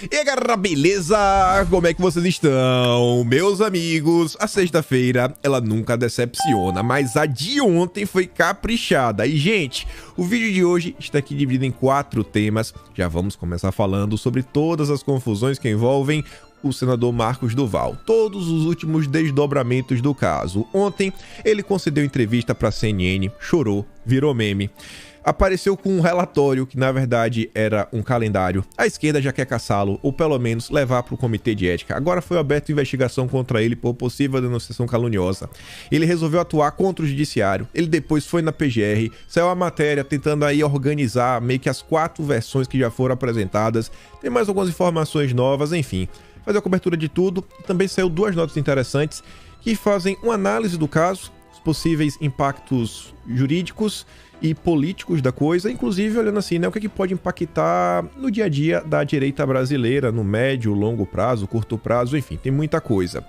E aí, galera, beleza? Como é que vocês estão? Meus amigos, a sexta-feira, ela nunca decepciona, mas a de ontem foi caprichada. E, gente, o vídeo de hoje está aqui dividido em 4 temas. Já vamos começar falando sobre todas as confusões que envolvem o senador Marcos Duval, todos os últimos desdobramentos do caso. Ontem, ele concedeu entrevista para a CNN, chorou, virou meme. Apareceu com um relatório que, na verdade, era um calendário. A esquerda já quer caçá-lo, ou pelo menos levar para o comitê de ética. Agora foi aberta investigação contra ele por possível denunciação caluniosa. Ele resolveu atuar contra o judiciário. Ele depois foi na PGR, saiu a matéria tentando aí organizar meio que as 4 versões que já foram apresentadas. Tem mais algumas informações novas, enfim. Fazer a cobertura de tudo. Também saiu 2 notas interessantes que fazem uma análise do caso, os possíveis impactos jurídicos e políticos da coisa, inclusive olhando assim, né, o que é que pode impactar no dia a dia da direita brasileira, no médio, longo prazo, curto prazo, enfim, tem muita coisa.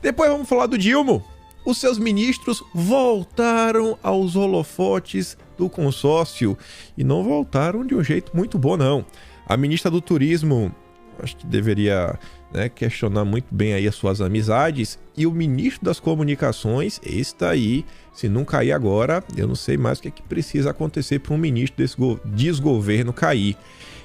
Depois vamos falar do Dilma. Os seus ministros voltaram aos holofotes do consórcio e não voltaram de um jeito muito bom, não. A ministra do Turismo, acho que deveria, né, questionar muito bem aí as suas amizades, e o ministro das Comunicações, esse tá aí, se não cair agora, eu não sei mais o que é que precisa acontecer para um ministro desse desgoverno cair.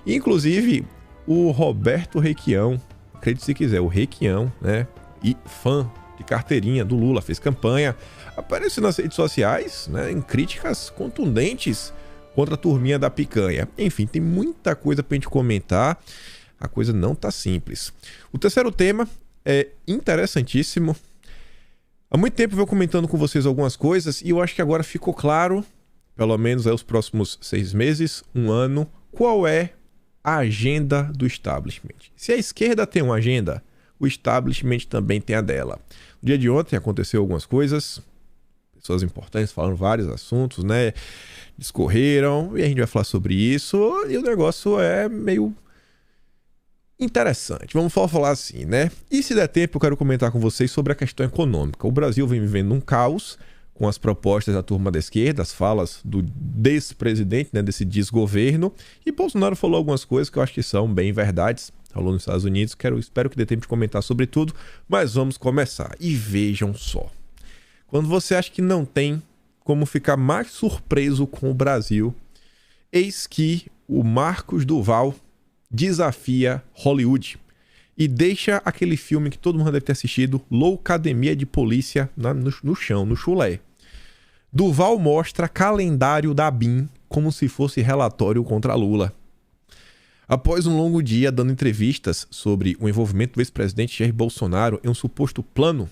Inclusive, o Roberto Requião, acredite se quiser, o Requião, né, e fã de carteirinha do Lula, fez campanha, apareceu nas redes sociais, né, em críticas contundentes contra a turminha da picanha. Enfim, tem muita coisa pra gente comentar. A coisa não tá simples. O terceiro tema é interessantíssimo. Há muito tempo eu venho comentando com vocês algumas coisas e eu acho que agora ficou claro, pelo menos os próximos 6 meses, 1 ano, qual é a agenda do establishment. Se a esquerda tem uma agenda, o establishment também tem a dela. No dia de ontem aconteceu algumas coisas, pessoas importantes falaram vários assuntos, né? Discorreram e a gente vai falar sobre isso e o negócio é meio interessante, vamos falar assim, né? E se der tempo, eu quero comentar com vocês sobre a questão econômica. O Brasil vem vivendo um caos com as propostas da turma da esquerda, as falas do despresidente, né, desse desgoverno, e Bolsonaro falou algumas coisas que eu acho que são bem verdades. Falou nos Estados Unidos, espero que dê tempo de comentar sobre tudo, mas vamos começar. E vejam só, quando você acha que não tem como ficar mais surpreso com o Brasil, eis que o Marcos Duval desafia Hollywood e deixa aquele filme que todo mundo deve ter assistido, Loucademia de Polícia, no chão, no chulé. Duval mostra calendário da BIM como se fosse relatório contra Lula. Após um longo dia dando entrevistas sobre o envolvimento do ex-presidente Jair Bolsonaro em um suposto plano,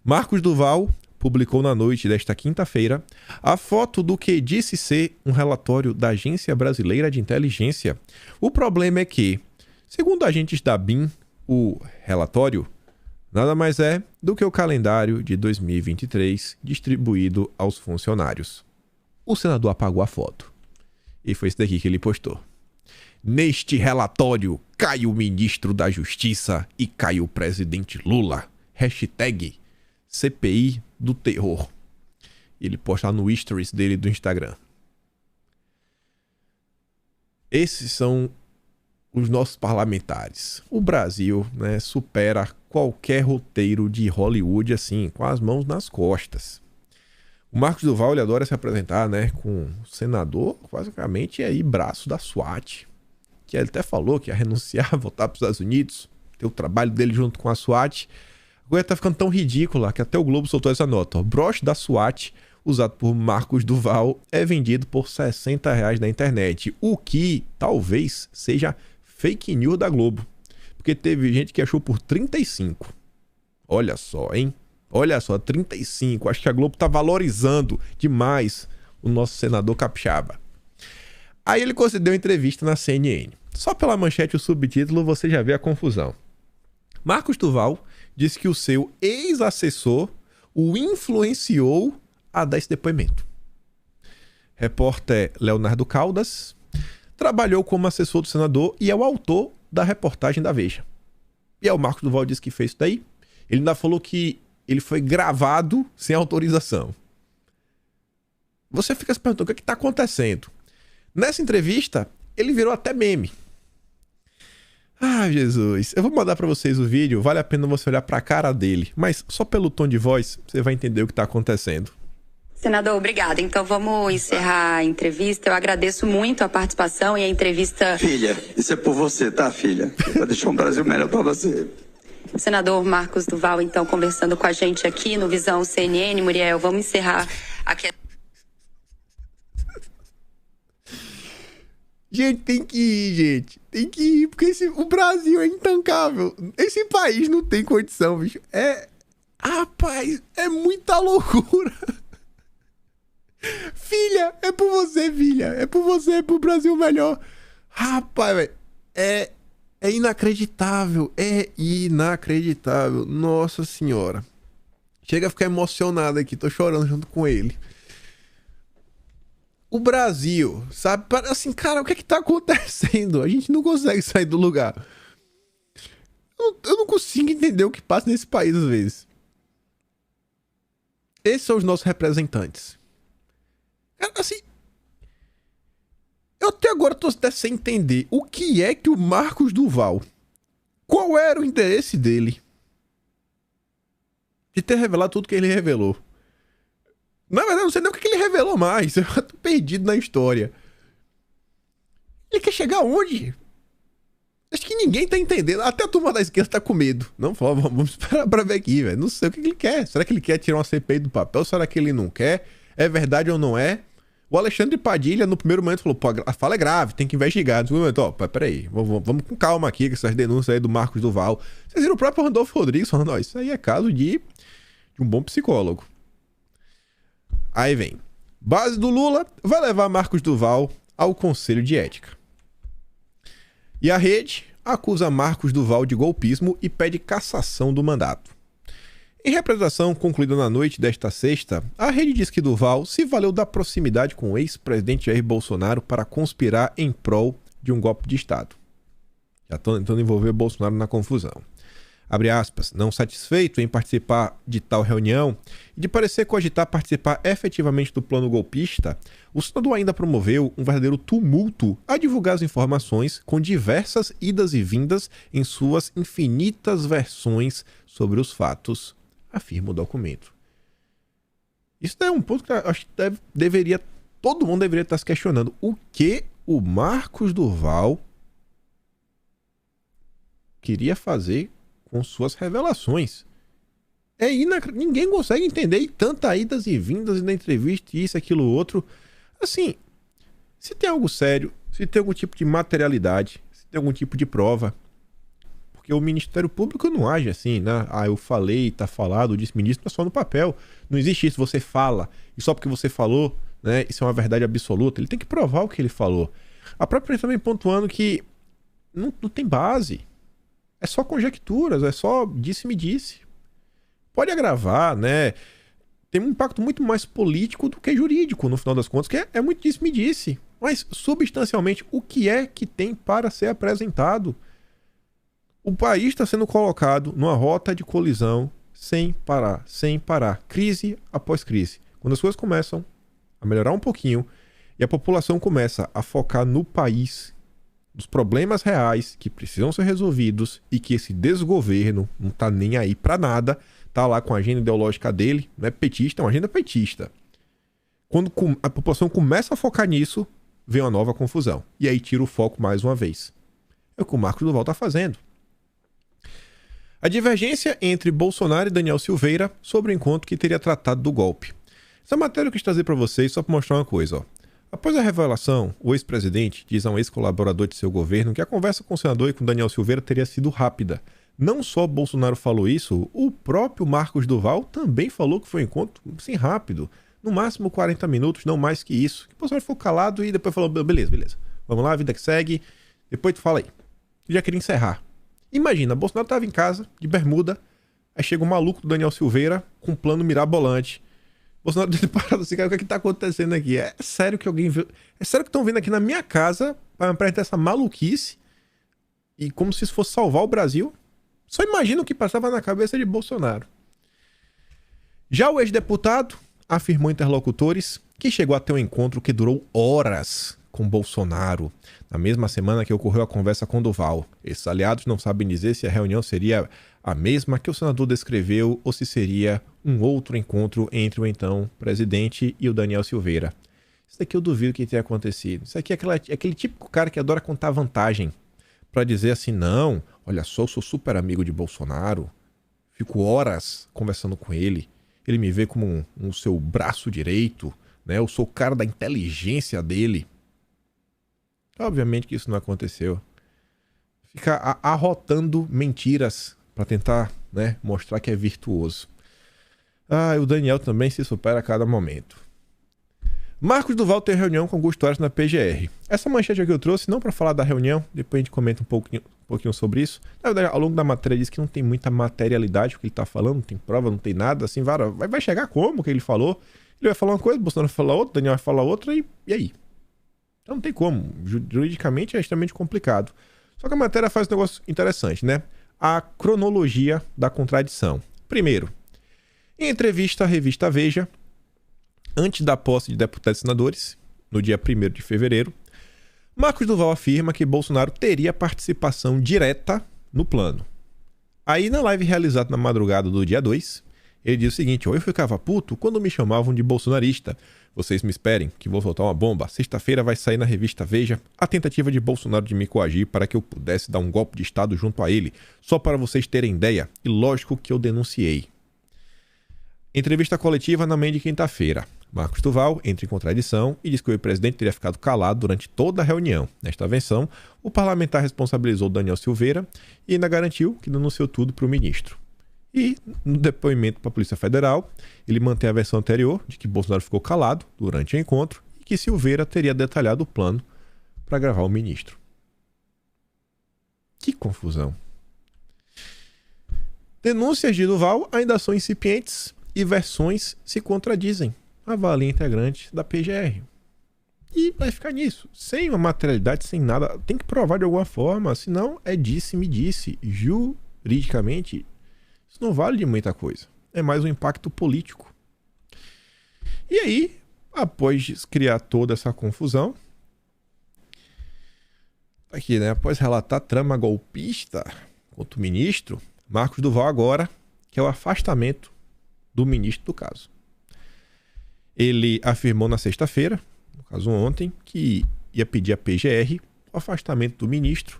Marcos Duval publicou na noite desta quinta-feira a foto do que disse ser um relatório da Agência Brasileira de Inteligência. O problema é que, segundo agentes da BIM, o relatório nada mais é do que o calendário de 2023 distribuído aos funcionários. O senador apagou a foto. E foi isso daqui que ele postou. Neste relatório, cai o ministro da Justiça e cai o presidente Lula. Hashtag CPI do terror. E ele posta lá no stories dele do Instagram. Esses são os nossos parlamentares. O Brasil, né, supera qualquer roteiro de Hollywood assim, com as mãos nas costas. O Marcos Duval, ele adora se apresentar, né, com o senador, basicamente aí braço da SWAT, que ele até falou que ia renunciar, voltar para os Estados Unidos, ter o trabalho dele junto com a SWAT. A coisa tá ficando tão ridícula que até o Globo soltou essa nota. O broche da SWAT, usado por Marcos Duval, é vendido por R$60 na internet. O que talvez seja fake news da Globo. Porque teve gente que achou por 35. Olha só, hein? Olha só, 35. Acho que a Globo tá valorizando demais o nosso senador capixaba. Aí ele concedeu entrevista na CNN. Só pela manchete e o subtítulo você já vê a confusão. Marcos Duval disse que o seu ex-assessor o influenciou a dar esse depoimento. Repórter Leonardo Caldas trabalhou como assessor do senador e é o autor da reportagem da Veja. E aí o Marcos Duval disse que fez isso daí. Ele ainda falou que ele foi gravado sem autorização. Você fica se perguntando o que está acontecendo. Nessa entrevista, ele virou até meme. Ah, Jesus. Eu vou mandar pra vocês o vídeo, vale a pena você olhar pra cara dele. Mas só pelo tom de voz, você vai entender o que tá acontecendo. Senador, obrigada. Então vamos encerrar a entrevista. Eu agradeço muito a participação e a entrevista. Filha, isso é por você, tá, filha? Pra deixar um Brasil melhor pra você. O senador Marcos Duval, então, conversando com a gente aqui no Visão CNN. Muriel, vamos encerrar aqui. Gente, tem que ir, gente. Tem que ir, porque o Brasil é intancável. Esse país não tem condição, bicho. Rapaz, é muita loucura. Filha, é por você, filha. É por você, é pro Brasil melhor. Rapaz, velho. É inacreditável. É inacreditável. Nossa Senhora. Chega a ficar emocionado aqui. Tô chorando junto com ele. O Brasil, sabe? Assim, cara, o que é que tá acontecendo? A gente não consegue sair do lugar. Eu não consigo entender o que passa nesse país às vezes. Esses são os nossos representantes. Cara, assim... Eu até agora tô até sem entender o que é que o Marcos Duval... Qual era o interesse dele? De ter revelado tudo que ele revelou. Na verdade, eu não sei nem o que ele revelou mais. Eu tô perdido na história. Ele quer chegar aonde? Acho que ninguém tá entendendo. Até a turma da esquerda tá com medo. Não, vamos esperar pra ver aqui, velho. Não sei o que ele quer. Será que ele quer tirar uma CPI do papel? Será que ele não quer? É verdade ou não é? O Alexandre Padilha, no primeiro momento, falou: pô, a fala é grave, tem que investigar. No segundo momento, ó, peraí, vamos com calma aqui, com essas denúncias aí do Marcos Duval. Vocês viram o próprio Randolfo Rodrigues falando: ó, isso aí é caso de um bom psicólogo. Aí vem. Base do Lula vai levar Marcos Duval ao Conselho de Ética. E a rede acusa Marcos Duval de golpismo e pede cassação do mandato. Em representação concluída na noite desta sexta, a rede diz que Duval se valeu da proximidade com o ex-presidente Jair Bolsonaro para conspirar em prol de um golpe de Estado. Já estão tentando envolver Bolsonaro na confusão. Abre aspas, não satisfeito em participar de tal reunião e de parecer cogitar participar efetivamente do plano golpista, o senador ainda promoveu um verdadeiro tumulto a divulgar as informações com diversas idas e vindas em suas infinitas versões sobre os fatos, afirma o documento. Isso é um ponto que eu acho que todo mundo deveria estar se questionando. O que o Marcos Duval queria fazer com suas revelações? Ninguém consegue entender, e tantas idas e vindas na entrevista, isso, aquilo, outro. Assim, se tem algo sério, se tem algum tipo de materialidade, se tem algum tipo de prova, porque o Ministério Público não age assim, né? Ah, eu falei, tá falado, disse ministro, é só no papel. Não existe isso, você fala, e só porque você falou, né, isso é uma verdade absoluta. Ele tem que provar o que ele falou. A própria também pontuando que não tem base. É só conjecturas, é só disse-me disse. Pode agravar, né? Tem um impacto muito mais político do que jurídico, no final das contas, que é muito disse-me disse. Mas, substancialmente, o que é que tem para ser apresentado? O país está sendo colocado numa rota de colisão sem parar, sem parar. Crise após crise. Quando as coisas começam a melhorar um pouquinho e a população começa a focar no país, dos problemas reais que precisam ser resolvidos e que esse desgoverno não tá nem aí para nada, tá lá com a agenda ideológica dele, não é petista, é uma agenda petista. Quando a população começa a focar nisso, vem uma nova confusão. E aí tira o foco mais uma vez. É o que o Marcos Duval tá fazendo. A divergência entre Bolsonaro e Daniel Silveira sobre o encontro que teria tratado do golpe. Essa matéria eu quis trazer para vocês só para mostrar uma coisa, ó. Após a revelação, o ex-presidente diz a um ex-colaborador de seu governo que a conversa com o senador e com Daniel Silveira teria sido rápida. Não só Bolsonaro falou isso, o próprio Marcos Duval também falou que foi um encontro assim, rápido. No máximo 40 minutos, não mais que isso. O Bolsonaro ficou calado e depois falou, beleza. Vamos lá, a vida que segue. Depois tu fala aí. Eu já queria encerrar. Imagina, Bolsonaro estava em casa, de bermuda, aí chega um maluco do Daniel Silveira com um plano mirabolante. Bolsonaro deve parado assim, cara, o que é que tá acontecendo aqui? É sério que alguém viu? É sério que estão vindo aqui na minha casa para me apresentar essa maluquice? E como se isso fosse salvar o Brasil? Só imagina o que passava na cabeça de Bolsonaro. Já o ex-deputado afirmou a interlocutores que chegou a ter um encontro que durou horas com Bolsonaro, na mesma semana que ocorreu a conversa com Duval. Esses aliados não sabem dizer se a reunião seria a mesma que o senador descreveu ou se seria um outro encontro entre o então presidente e o Daniel Silveira. Isso daqui eu duvido que tenha acontecido. Isso aqui é aquele típico cara que adora contar vantagem para dizer assim, não, olha só, eu sou super amigo de Bolsonaro, fico horas conversando com ele, ele me vê como um seu braço direito, né? Eu sou o cara da inteligência dele. Obviamente que isso não aconteceu. Fica arrotando mentiras para tentar, né, mostrar que é virtuoso. O Daniel também se supera a cada momento. Marcos Duval tem reunião com Augusto Aras na PGR. Essa manchete aqui eu trouxe não para falar da reunião, depois a gente comenta um pouquinho sobre isso. Na verdade, ao longo da matéria diz que não tem muita materialidade o que ele tá falando, não tem prova, não tem nada, assim, vai chegar como o que ele falou? Ele vai falar uma coisa, Bolsonaro vai falar outra, Daniel vai falar outra e aí? Então não tem como, juridicamente é extremamente complicado. Só que a matéria faz um negócio interessante, né? A cronologia da contradição. Primeiro, em entrevista à revista Veja, antes da posse de deputados e senadores, no dia 1º de fevereiro, Marcos Duval afirma que Bolsonaro teria participação direta no plano. Aí, na live realizada na madrugada do dia 2, ele diz o seguinte: eu ficava puto quando me chamavam de bolsonarista. Vocês me esperem, que vou soltar uma bomba. Sexta-feira vai sair na revista Veja a tentativa de Bolsonaro de me coagir para que eu pudesse dar um golpe de Estado junto a ele. Só para vocês terem ideia. E lógico que eu denunciei. Entrevista coletiva na manhã de quinta-feira. Marcos Duval entra em contradição e diz que o presidente teria ficado calado durante toda a reunião. Nesta versão, o parlamentar responsabilizou Daniel Silveira e ainda garantiu que denunciou tudo para o ministro. E, no depoimento para a Polícia Federal, ele mantém a versão anterior de que Bolsonaro ficou calado durante o encontro e que Silveira teria detalhado o plano para gravar o ministro. Que confusão. Denúncias de Duval ainda são incipientes e versões se contradizem. Avalia integrante da PGR. E vai ficar nisso. Sem uma materialidade, sem nada. Tem que provar de alguma forma. Senão é disse-me disse. Juridicamente, isso não vale de muita coisa. É mais um impacto político. E aí, após criar toda essa confusão, aqui, né? Após relatar trama golpista contra o ministro, Marcos Duval agora quer o afastamento do ministro do caso. Ele afirmou na sexta-feira, no caso ontem, que ia pedir à PGR o afastamento do ministro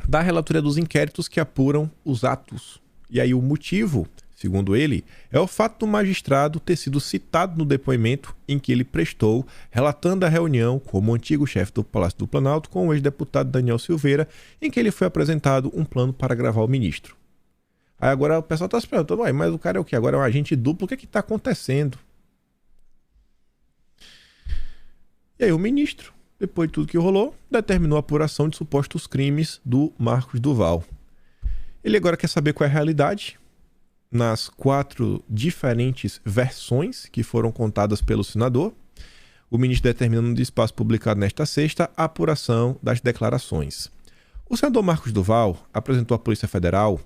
da relatoria dos inquéritos que apuram os atos. E aí o motivo, segundo ele, é o fato do magistrado ter sido citado no depoimento em que ele prestou, relatando a reunião como antigo chefe do Palácio do Planalto com o ex-deputado Daniel Silveira, em que ele foi apresentado um plano para gravar o ministro. Aí agora o pessoal está se perguntando, mas o cara é o quê? Agora é um agente duplo, o que está acontecendo? E aí o ministro, depois de tudo que rolou, determinou a apuração de supostos crimes do Marcos Duval. Ele agora quer saber qual é a realidade nas 4 diferentes versões que foram contadas pelo senador. O ministro determina no espaço publicado nesta sexta a apuração das declarações. O senador Marcos Duval apresentou à Polícia Federal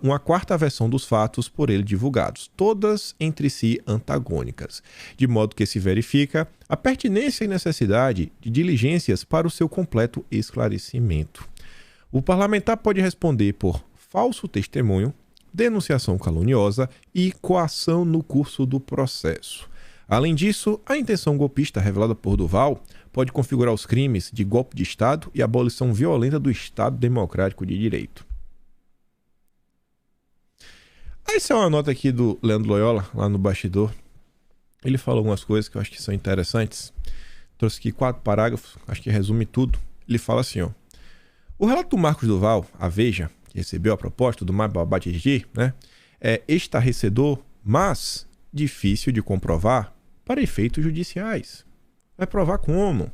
uma 4ª versão dos fatos por ele divulgados, todas entre si antagônicas, de modo que se verifica a pertinência e necessidade de diligências para o seu completo esclarecimento. O parlamentar pode responder por falso testemunho, denunciação caluniosa e coação no curso do processo. Além disso, a intenção golpista revelada por Duval pode configurar os crimes de golpe de Estado e abolição violenta do Estado Democrático de Direito. Essa é uma nota aqui do Leandro Loyola, lá no bastidor. Ele falou algumas coisas que eu acho que são interessantes. Trouxe aqui 4 parágrafos, acho que resume tudo. Ele fala assim, ó. O relato do Marcos Duval, a Veja, que recebeu a proposta do Mababati, né, é estarrecedor, mas difícil de comprovar para efeitos judiciais. Vai provar como?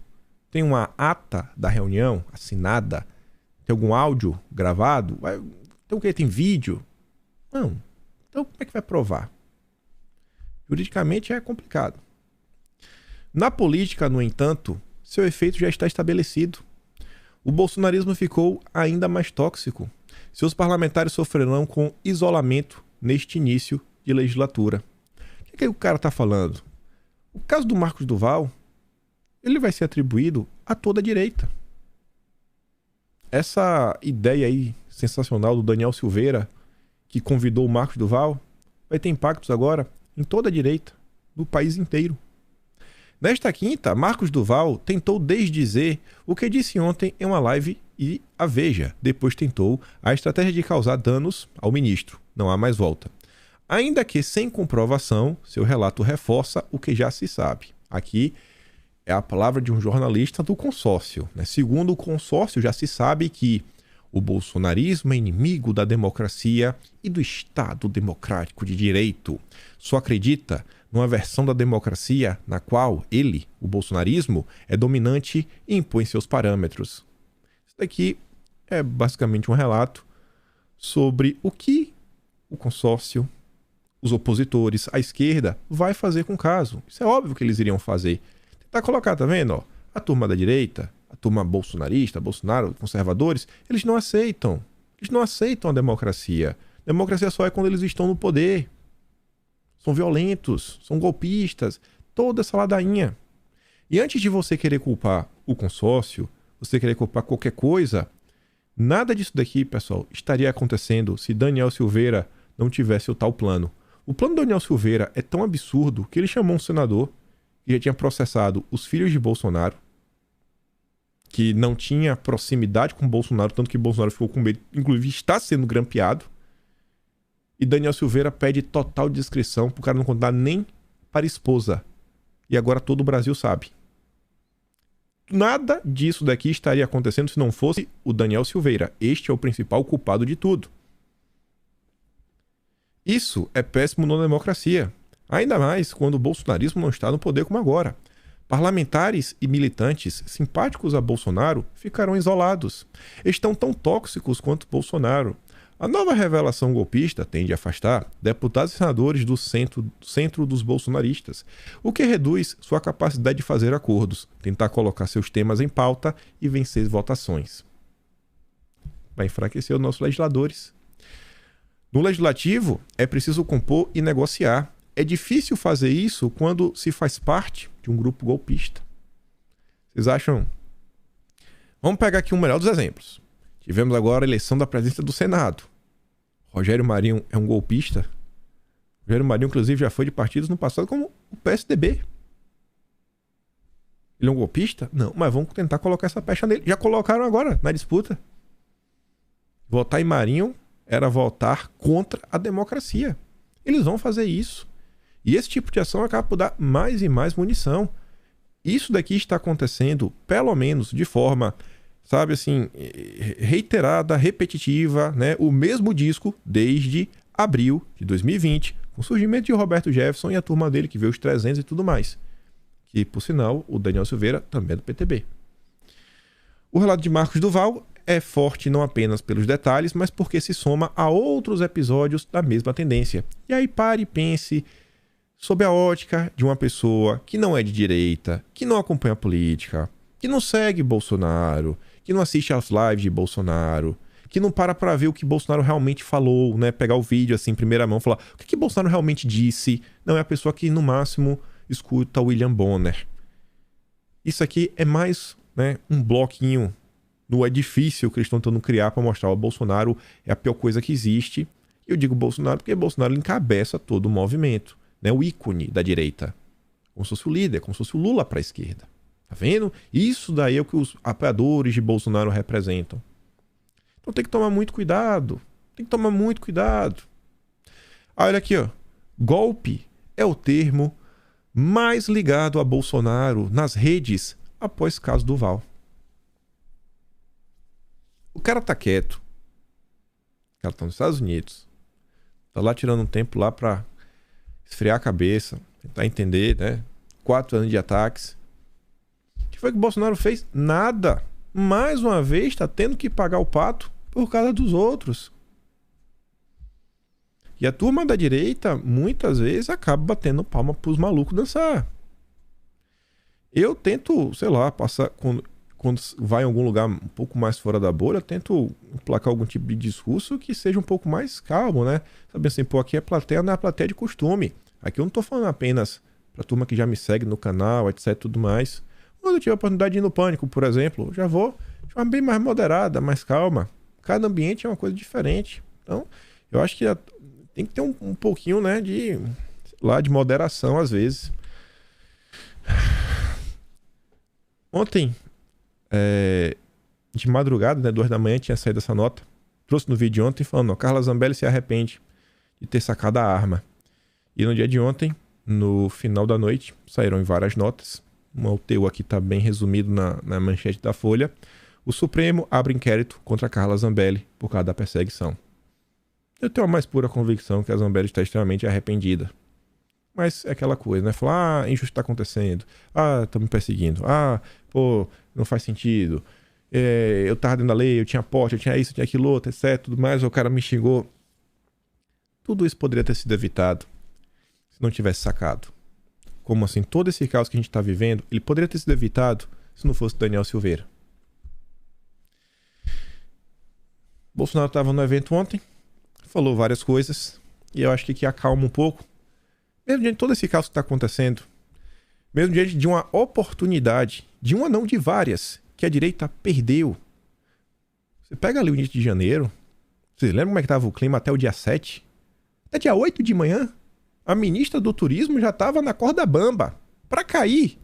Tem uma ata da reunião assinada? Tem algum áudio gravado? Tem o quê? Tem vídeo? Não. Então, como é que vai provar? Juridicamente é complicado. Na política, no entanto, seu efeito já está estabelecido. O bolsonarismo ficou ainda mais tóxico. Seus parlamentares sofrerão com isolamento neste início de legislatura. O que o cara está falando? O caso do Marcos Duval ele vai ser atribuído a toda a direita. Essa ideia aí sensacional do Daniel Silveira, que convidou o Marcos Duval, vai ter impactos agora em toda a direita do país inteiro. Nesta quinta, Marcos Duval tentou desdizer o que disse ontem em uma live e a Veja depois tentou a estratégia de causar danos ao ministro. Não há mais volta. Ainda que sem comprovação, seu relato reforça o que já se sabe. Aqui é a palavra de um jornalista do consórcio, né? Segundo o consórcio, já se sabe que o bolsonarismo é inimigo da democracia e do Estado democrático de direito. Só acredita numa versão da democracia na qual ele, o bolsonarismo, é dominante e impõe seus parâmetros. Isso daqui é basicamente um relato sobre o que o consórcio, os opositores, a esquerda, vai fazer com o caso. Isso é óbvio que eles iriam fazer. Tentar colocar, tá vendo? Ó, a turma da direita, a turma bolsonarista, Bolsonaro, conservadores, eles não aceitam. Eles não aceitam a democracia. Democracia só é quando eles estão no poder. São violentos, são golpistas, toda essa ladainha. E antes de você querer culpar o consórcio, você querer culpar qualquer coisa, nada disso daqui, pessoal, estaria acontecendo se Daniel Silveira não tivesse o tal plano. O plano do Daniel Silveira é tão absurdo que ele chamou um senador que já tinha processado os filhos de Bolsonaro, que não tinha proximidade com Bolsonaro, tanto que Bolsonaro ficou com medo, inclusive está sendo grampeado. E Daniel Silveira pede total discrição para o cara não contar nem para a esposa. E agora todo o Brasil sabe. Nada disso daqui estaria acontecendo se não fosse o Daniel Silveira. Este é o principal culpado de tudo. Isso é péssimo na democracia. Ainda mais quando o bolsonarismo não está no poder como agora. Parlamentares e militantes simpáticos a Bolsonaro ficarão isolados. Estão tão tóxicos quanto Bolsonaro. A nova revelação golpista tende a afastar deputados e senadores do centro dos bolsonaristas, o que reduz sua capacidade de fazer acordos, tentar colocar seus temas em pauta e vencer votações. Vai enfraquecer os nossos legisladores. No legislativo, é preciso compor e negociar. É difícil fazer isso quando se faz parte de um grupo golpista. Vocês acham? Vamos pegar aqui o melhor dos exemplos. Tivemos agora a eleição da presidência do Senado. Rogério Marinho é um golpista. Rogério Marinho, inclusive, já foi de partidos no passado como o PSDB. Ele é um golpista? Não, mas vamos tentar colocar essa pecha nele. Já colocaram agora, na disputa. Votar em Marinho era votar contra a democracia. Eles vão fazer isso. E esse tipo de ação acaba por dar mais e mais munição. Isso daqui está acontecendo, pelo menos, de forma, sabe assim, reiterada, repetitiva, né? O mesmo disco desde abril de 2020, com o surgimento de Roberto Jefferson e a turma dele que veio os 300 e tudo mais. Que, por sinal, o Daniel Silveira também é do PTB. O relato de Marcos Duval é forte não apenas pelos detalhes, mas porque se soma a outros episódios da mesma tendência. E aí pare e pense sob a ótica de uma pessoa que não é de direita, que não acompanha a política, que não segue Bolsonaro, que não assiste às lives de Bolsonaro, que não para ver o que Bolsonaro realmente falou, né? Pegar o vídeo assim em primeira mão e falar o que Bolsonaro realmente disse. Não é a pessoa que no máximo escuta William Bonner. Isso aqui é mais, né, um bloquinho no edifício que eles estão tentando criar para mostrar o Bolsonaro é a pior coisa que existe. E eu digo Bolsonaro porque Bolsonaro encabeça todo o movimento, né? O ícone da direita. Como se fosse o líder, como se fosse o Lula para a esquerda. Tá vendo? Isso daí é o que os apoiadores de Bolsonaro representam. Então tem que tomar muito cuidado. Tem que tomar muito cuidado. Olha aqui, ó. Golpe é o termo mais ligado a Bolsonaro nas redes após o caso do Val. O cara tá quieto. O cara tá nos Estados Unidos. Tá lá tirando um tempo lá pra esfriar a cabeça, tentar entender, né? 4 anos de ataques. O que foi que o Bolsonaro fez? Nada. Mais uma vez tá tendo que pagar o pato por causa dos outros. E a turma da direita, muitas vezes, acaba batendo palma pros malucos dançar. Eu tento, sei lá, passar... Quando vai em algum lugar um pouco mais fora da bolha, eu tento emplacar algum tipo de discurso que seja um pouco mais calmo, né? Sabe assim, pô, aqui é plateia, não é a plateia de costume. Aqui eu não tô falando apenas pra turma que já me segue no canal, etc, tudo mais. Quando eu tiver a oportunidade de ir no Pânico, por exemplo, eu já vou de forma bem mais moderada, mais calma. Cada ambiente é uma coisa diferente. Então, eu acho que tem que ter um pouquinho, né, de moderação às vezes. Ontem, de madrugada, né, 2 da manhã, tinha saído essa nota. Trouxe no vídeo de ontem falando, ó, Carla Zambelli se arrepende de ter sacado a arma. E no dia de ontem, no final da noite, saíram em várias notas. O teu aqui está bem resumido na manchete da Folha. O Supremo abre inquérito contra Carla Zambelli por causa da perseguição. Eu tenho a mais pura convicção que a Zambelli está extremamente arrependida. Mas é aquela coisa, né? Falar, injusto está acontecendo. Estão me perseguindo. Pô, não faz sentido. Eu tava dentro da lei, eu tinha porte, eu tinha isso, eu tinha aquilo outro, etc. Tudo mais, o cara me xingou. Tudo isso poderia ter sido evitado se não tivesse sacado. Como assim? Todo esse caos que a gente está vivendo, ele poderia ter sido evitado se não fosse Daniel Silveira. Bolsonaro estava no evento ontem, falou várias coisas, e eu acho que acalma um pouco. Mesmo diante de todo esse caos que está acontecendo, mesmo diante de uma oportunidade, de uma não, de várias, que a direita perdeu. Você pega ali o início de janeiro, você lembra como é que estava o clima até o dia 7? Até dia 8 de manhã, a ministra do Turismo já estava na corda bamba para cair.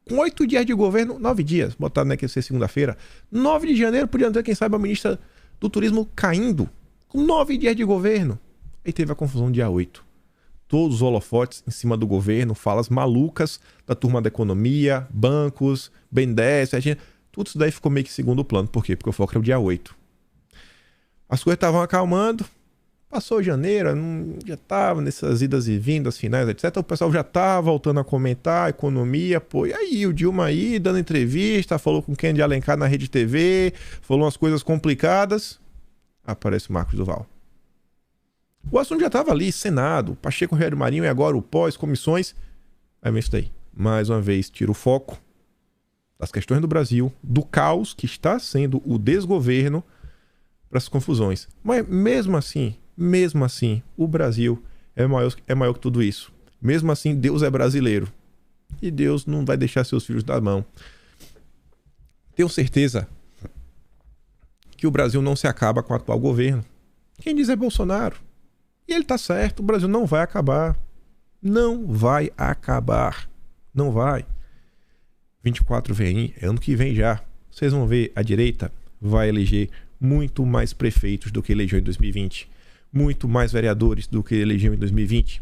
Com 8 dias de governo, 9 dias, botar, né, que ia ser segunda-feira, 9 de janeiro, podia ter, quem sabe, a ministra do Turismo caindo, com 9 dias de governo. Aí teve a confusão dia 8. Todos os holofotes em cima do governo, falas malucas da turma da economia, bancos, BNDES, tudo isso daí ficou meio que segundo plano. Por quê? Porque o foco era o dia 8. As coisas estavam acalmando, passou janeiro, já estava nessas idas e vindas finais, etc. O pessoal já estava voltando a comentar a economia, pô, e aí o Dilma aí dando entrevista, falou com quem de Alencar na Rede TV, falou umas coisas complicadas. Aparece o Marcos Duval. O assunto já estava ali, Senado, Pacheco, Rogério Marinho e agora o pós, comissões. Aí vem isso daí. Mais uma vez, tira o foco das questões do Brasil, do caos que está sendo o desgoverno para essas confusões. Mas mesmo assim, o Brasil é maior que tudo isso. Mesmo assim, Deus é brasileiro. E Deus não vai deixar seus filhos da mão. Tenho certeza que o Brasil não se acaba com o atual governo. Quem diz é Bolsonaro. E ele tá certo, o Brasil não vai acabar. Não vai acabar. Não vai. 24 vem aí, é ano que vem já. Vocês vão ver, a direita vai eleger muito mais prefeitos do que elegeu em 2020. Muito mais vereadores do que elegeu em 2020.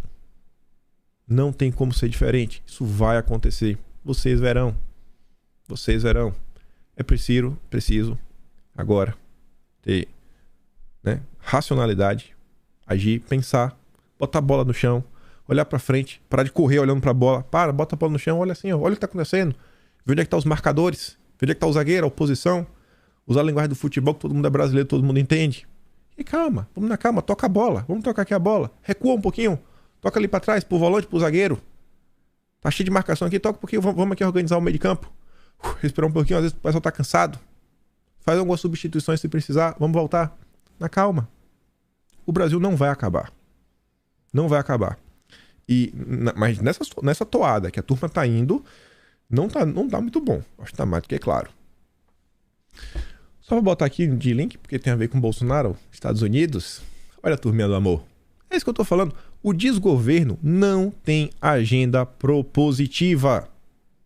Não tem como ser diferente. Isso vai acontecer. Vocês verão. Vocês verão. É preciso agora ter, né, racionalidade, agir, pensar, botar a bola no chão, olhar pra frente, parar de correr olhando pra bola. Bota a bola no chão, olha assim, ó, olha o que tá acontecendo. Vê onde é que tá os marcadores, vê onde é que tá o zagueiro, a oposição. Usar a linguagem do futebol que todo mundo é brasileiro, todo mundo entende. E calma, vamos na calma, toca a bola, vamos tocar aqui a bola. Recua um pouquinho, toca ali pra trás, pro volante, pro zagueiro. Tá cheio de marcação aqui, toca um pouquinho, vamos aqui organizar o meio de campo. Respirar um pouquinho, às vezes o pessoal tá cansado. Faz algumas substituições se precisar, vamos voltar. Na calma. O Brasil não vai acabar. Não vai acabar. Mas nessa toada que a turma tá indo, não tá muito bom. Acho que tá mais do que claro. Só vou botar aqui de link, porque tem a ver com Bolsonaro, Estados Unidos. Olha a turminha do amor. É isso que eu tô falando. O desgoverno não tem agenda propositiva.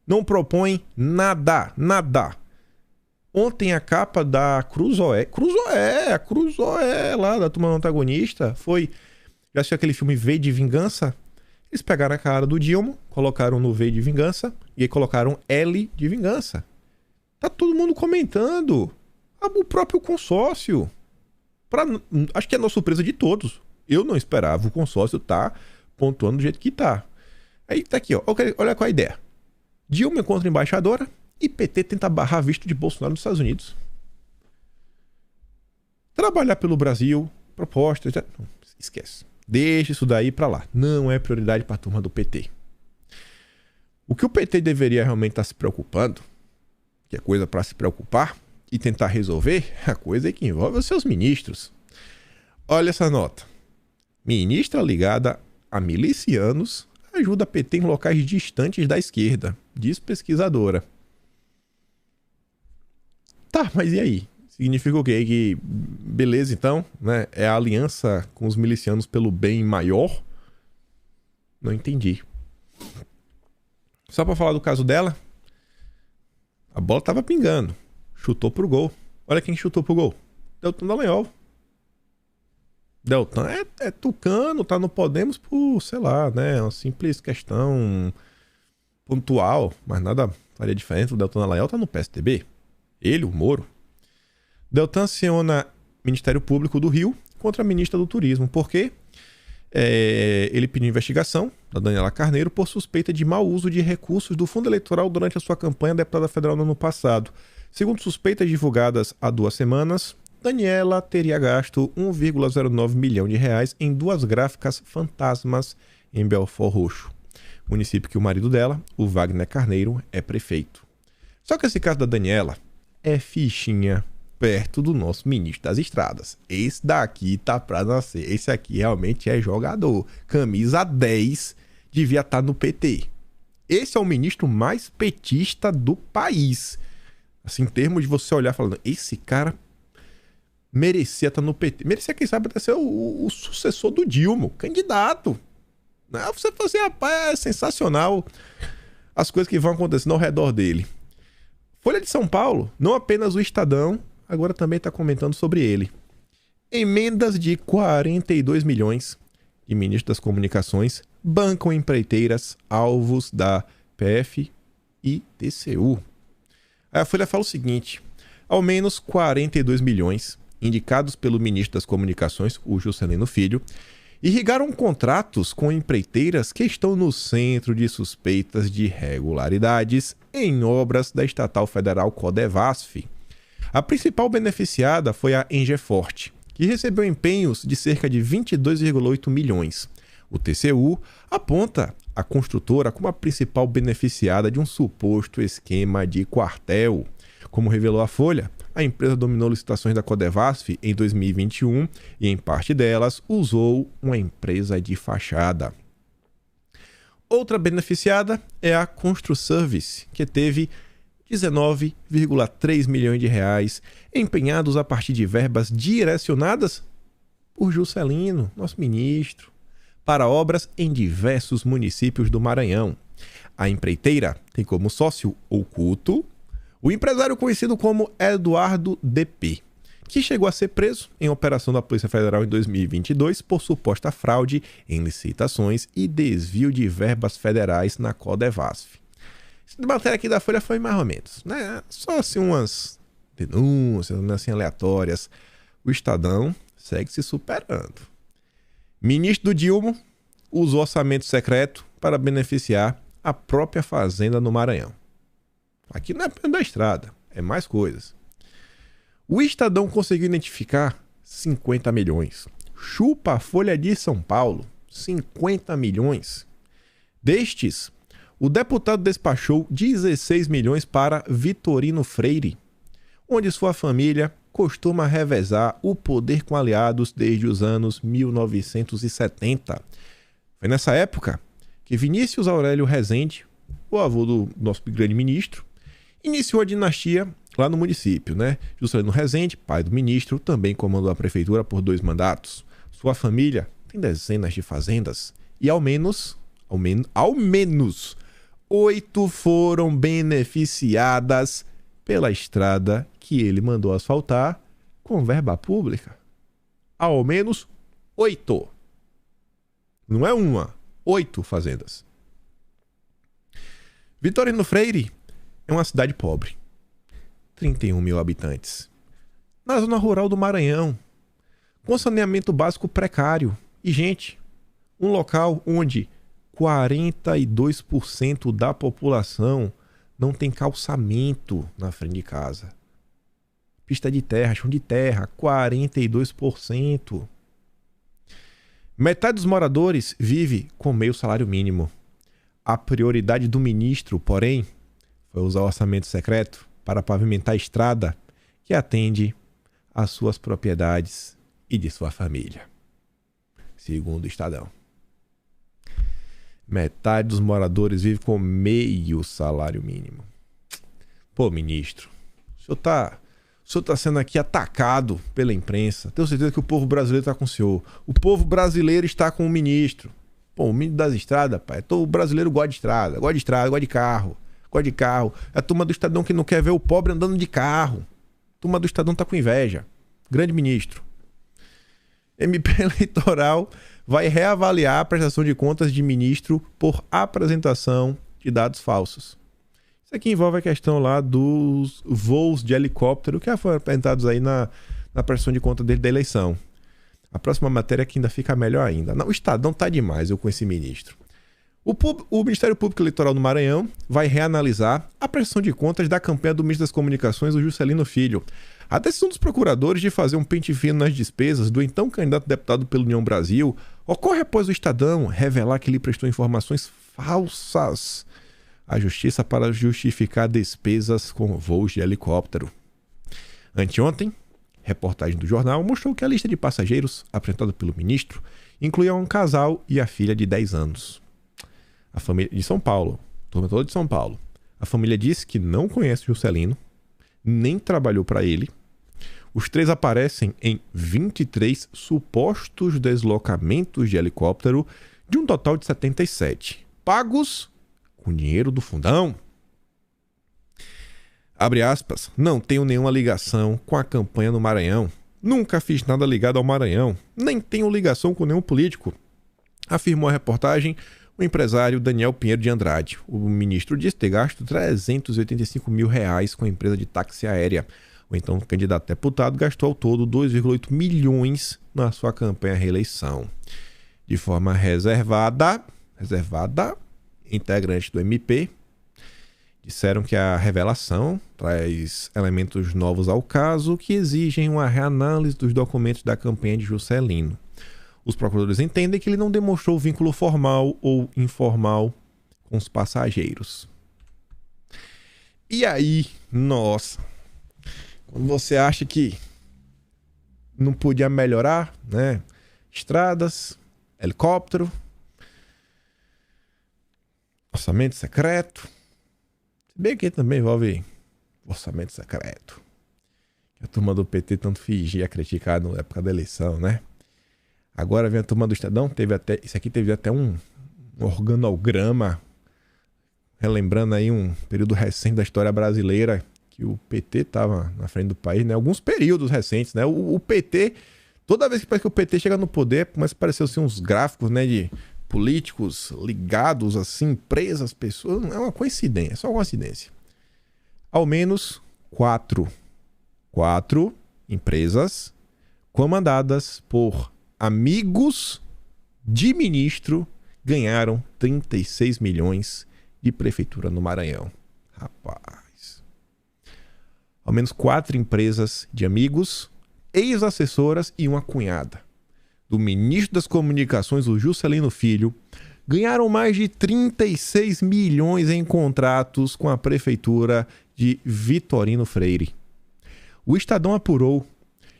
Não propõe nada. Ontem a capa da Cruzoé, lá da turma do antagonista, foi... Já assistiu aquele filme V de Vingança? Eles pegaram a cara do Dilma, colocaram no V de Vingança e aí colocaram L de Vingança. Tá todo mundo comentando. O próprio consórcio. Acho que é a nossa surpresa de todos. Eu não esperava o consórcio tá pontuando do jeito que tá. Aí tá aqui, ó. Olha qual é a ideia. Dilma encontra embaixadora e PT tenta barrar visto de Bolsonaro nos Estados Unidos. Trabalhar pelo Brasil, propostas... Esquece. Deixa isso daí pra lá. Não é prioridade pra turma do PT. O que o PT deveria realmente estar se preocupando, que é coisa pra se preocupar e tentar resolver, é a coisa que envolve os seus ministros. Olha essa nota. Ministra ligada a milicianos ajuda PT em locais distantes da esquerda, diz pesquisadora. Tá, mas e aí? Significa o quê? Que beleza, então, né? É a aliança com os milicianos pelo bem maior? Não entendi. Só pra falar do caso dela, a bola tava pingando. Chutou pro gol. Olha quem chutou pro gol. Deltan Dallagnol. Deltan é tucano, tá no Podemos por, sei lá, né? Uma simples questão pontual, mas nada faria diferença. O Deltan Dallagnol tá no PSDB. Ele, o Moro. Deltan aciona Ministério Público do Rio contra a ministra do Turismo. Por quê? Ele pediu investigação da Daniela Carneiro por suspeita de mau uso de recursos do fundo eleitoral durante a sua campanha a deputada federal no ano passado. Segundo suspeitas divulgadas há 2 semanas, Daniela teria gasto 1,09 milhão de reais em 2 gráficas fantasmas em Belford Roxo, município que o marido dela, o Wagner Carneiro, é prefeito. Só que esse caso da Daniela é fichinha perto do nosso ministro das estradas. Esse daqui tá pra nascer. Esse aqui realmente é jogador. Camisa 10, devia estar no PT. Esse é o ministro mais petista do país. Assim, em termos de você olhar falando, esse cara merecia estar no PT. Merecia, quem sabe, até ser o sucessor do Dilma, candidato. Você fala assim, rapaz, é sensacional as coisas que vão acontecendo ao redor dele. Folha de São Paulo, não apenas o Estadão, agora também está comentando sobre ele. Emendas de 42 milhões de ministro das Comunicações bancam empreiteiras alvos da PF e TCU. Aí a Folha fala o seguinte: ao menos 42 milhões indicados pelo ministro das Comunicações, o Juscelino Filho, irrigaram contratos com empreiteiras que estão no centro de suspeitas de irregularidades em obras da estatal federal Codevasf. A principal beneficiada foi a Engeforte, que recebeu empenhos de cerca de 22,8 milhões. O TCU aponta a construtora como a principal beneficiada de um suposto esquema de quartel. Como revelou a Folha, a empresa dominou licitações da Codevasf em 2021 e, em parte delas, usou uma empresa de fachada. Outra beneficiada é a Construservice, que teve 19,3 milhões de reais empenhados a partir de verbas direcionadas por Juscelino, nosso ministro, para obras em diversos municípios do Maranhão. A empreiteira tem como sócio oculto o empresário conhecido como Eduardo DP, que chegou a ser preso em operação da Polícia Federal em 2022 por suposta fraude em licitações e desvio de verbas federais na Codevasf. Essa matéria aqui da Folha foi mais ou menos, né? Só assim umas denúncias, assim, aleatórias. O Estadão segue se superando. Ministro do Dilma usou orçamento secreto para beneficiar a própria fazenda no Maranhão. Aqui não é perto da estrada, é mais coisas. O Estadão conseguiu identificar 50 milhões. Chupa a Folha de São Paulo, 50 milhões. Destes, o deputado despachou 16 milhões para Vitorino Freire, onde sua família costuma revezar o poder com aliados desde os anos 1970. Foi nessa época que Vinícius Aurélio Rezende, o avô do nosso grande ministro, iniciou a dinastia lá no município, né? Juscelino Rezende, pai do ministro, também comandou a prefeitura por 2 mandatos. Sua família tem dezenas de fazendas e ao menos 8 foram beneficiadas pela estrada que ele mandou asfaltar com verba pública. Ao menos 8. Não é uma, 8 fazendas. Vitorino Freire é uma cidade pobre, 31 mil habitantes, na zona rural do Maranhão, com saneamento básico precário. E, gente, um local onde 42% da população não tem calçamento na frente de casa. Pista de terra, chão de terra, 42%. Metade dos moradores vive com meio salário mínimo. A prioridade do ministro, porém, foi usar o orçamento secreto para pavimentar a estrada que atende às suas propriedades e de sua família. Segundo o Estadão. Metade dos moradores vive com meio salário mínimo. Pô, ministro, o O senhor está sendo aqui atacado pela imprensa. Tenho certeza que o povo brasileiro está com o senhor. O povo brasileiro está com o ministro. Pô, o ministro das estradas, pai. O brasileiro gosta de estrada, gosta de carro. Gosta de carro. É a turma do Estadão que não quer ver o pobre andando de carro. A turma do Estadão tá com inveja. Grande ministro. MP Eleitoral vai reavaliar a prestação de contas de ministro por apresentação de dados falsos. Isso aqui envolve a questão lá dos voos de helicóptero que já foram apresentados aí na prestação de conta dele da eleição. A próxima matéria que ainda fica melhor ainda. Não, o Estadão tá demais, eu com esse ministro. O Ministério Público Eleitoral do Maranhão vai reanalisar a prestação de contas da campanha do ministro das Comunicações, o Juscelino Filho. A decisão dos procuradores de fazer um pente fino nas despesas do então candidato a deputado pela União Brasil ocorre após o Estadão revelar que ele prestou informações falsas à Justiça para justificar despesas com voos de helicóptero. Anteontem, reportagem do jornal mostrou que a lista de passageiros apresentada pelo ministro incluía um casal e a filha de 10 anos. A família de São Paulo, turma toda de São Paulo. A família disse que não conhece Juscelino, nem trabalhou para ele. Os três aparecem em 23 supostos deslocamentos de helicóptero, de um total de 77, pagos com dinheiro do fundão. Abre aspas, não tenho nenhuma ligação com a campanha no Maranhão. Nunca fiz nada ligado ao Maranhão, nem tenho ligação com nenhum político, afirmou a reportagem o empresário Daniel Pinheiro de Andrade. O ministro disse ter gasto R$385 mil com a empresa de táxi aérea. O então candidato a deputado gastou ao todo 2,8 milhões na sua campanha à reeleição. De forma reservada, integrantes do MP disseram que a revelação traz elementos novos ao caso que exigem uma reanálise dos documentos da campanha de Juscelino. Os procuradores entendem que ele não demonstrou vínculo formal ou informal com os passageiros. E aí, nossa, quando você acha que não podia melhorar, né? Estradas, helicóptero, orçamento secreto. Se bem que também envolve orçamento secreto. Que a turma do PT tanto fingia criticar na época da eleição, né? Agora vem a turma do Estadão, isso aqui teve até um organograma, relembrando aí um período recente da história brasileira, que o PT estava na frente do país, né? Alguns períodos recentes, né? O PT, toda vez que parece que o PT chega no poder, começa a aparecer assim, uns gráficos, né, de políticos ligados, assim, empresas, pessoas, é uma coincidência, é só uma coincidência. Ao menos quatro empresas comandadas por amigos de ministro ganharam 36 milhões de prefeitura no Maranhão. Rapaz. Ao menos 4 empresas de amigos, ex-assessoras e uma cunhada do ministro das Comunicações, o Juscelino Filho, ganharam mais de 36 milhões em contratos com a prefeitura de Vitorino Freire. O Estadão apurou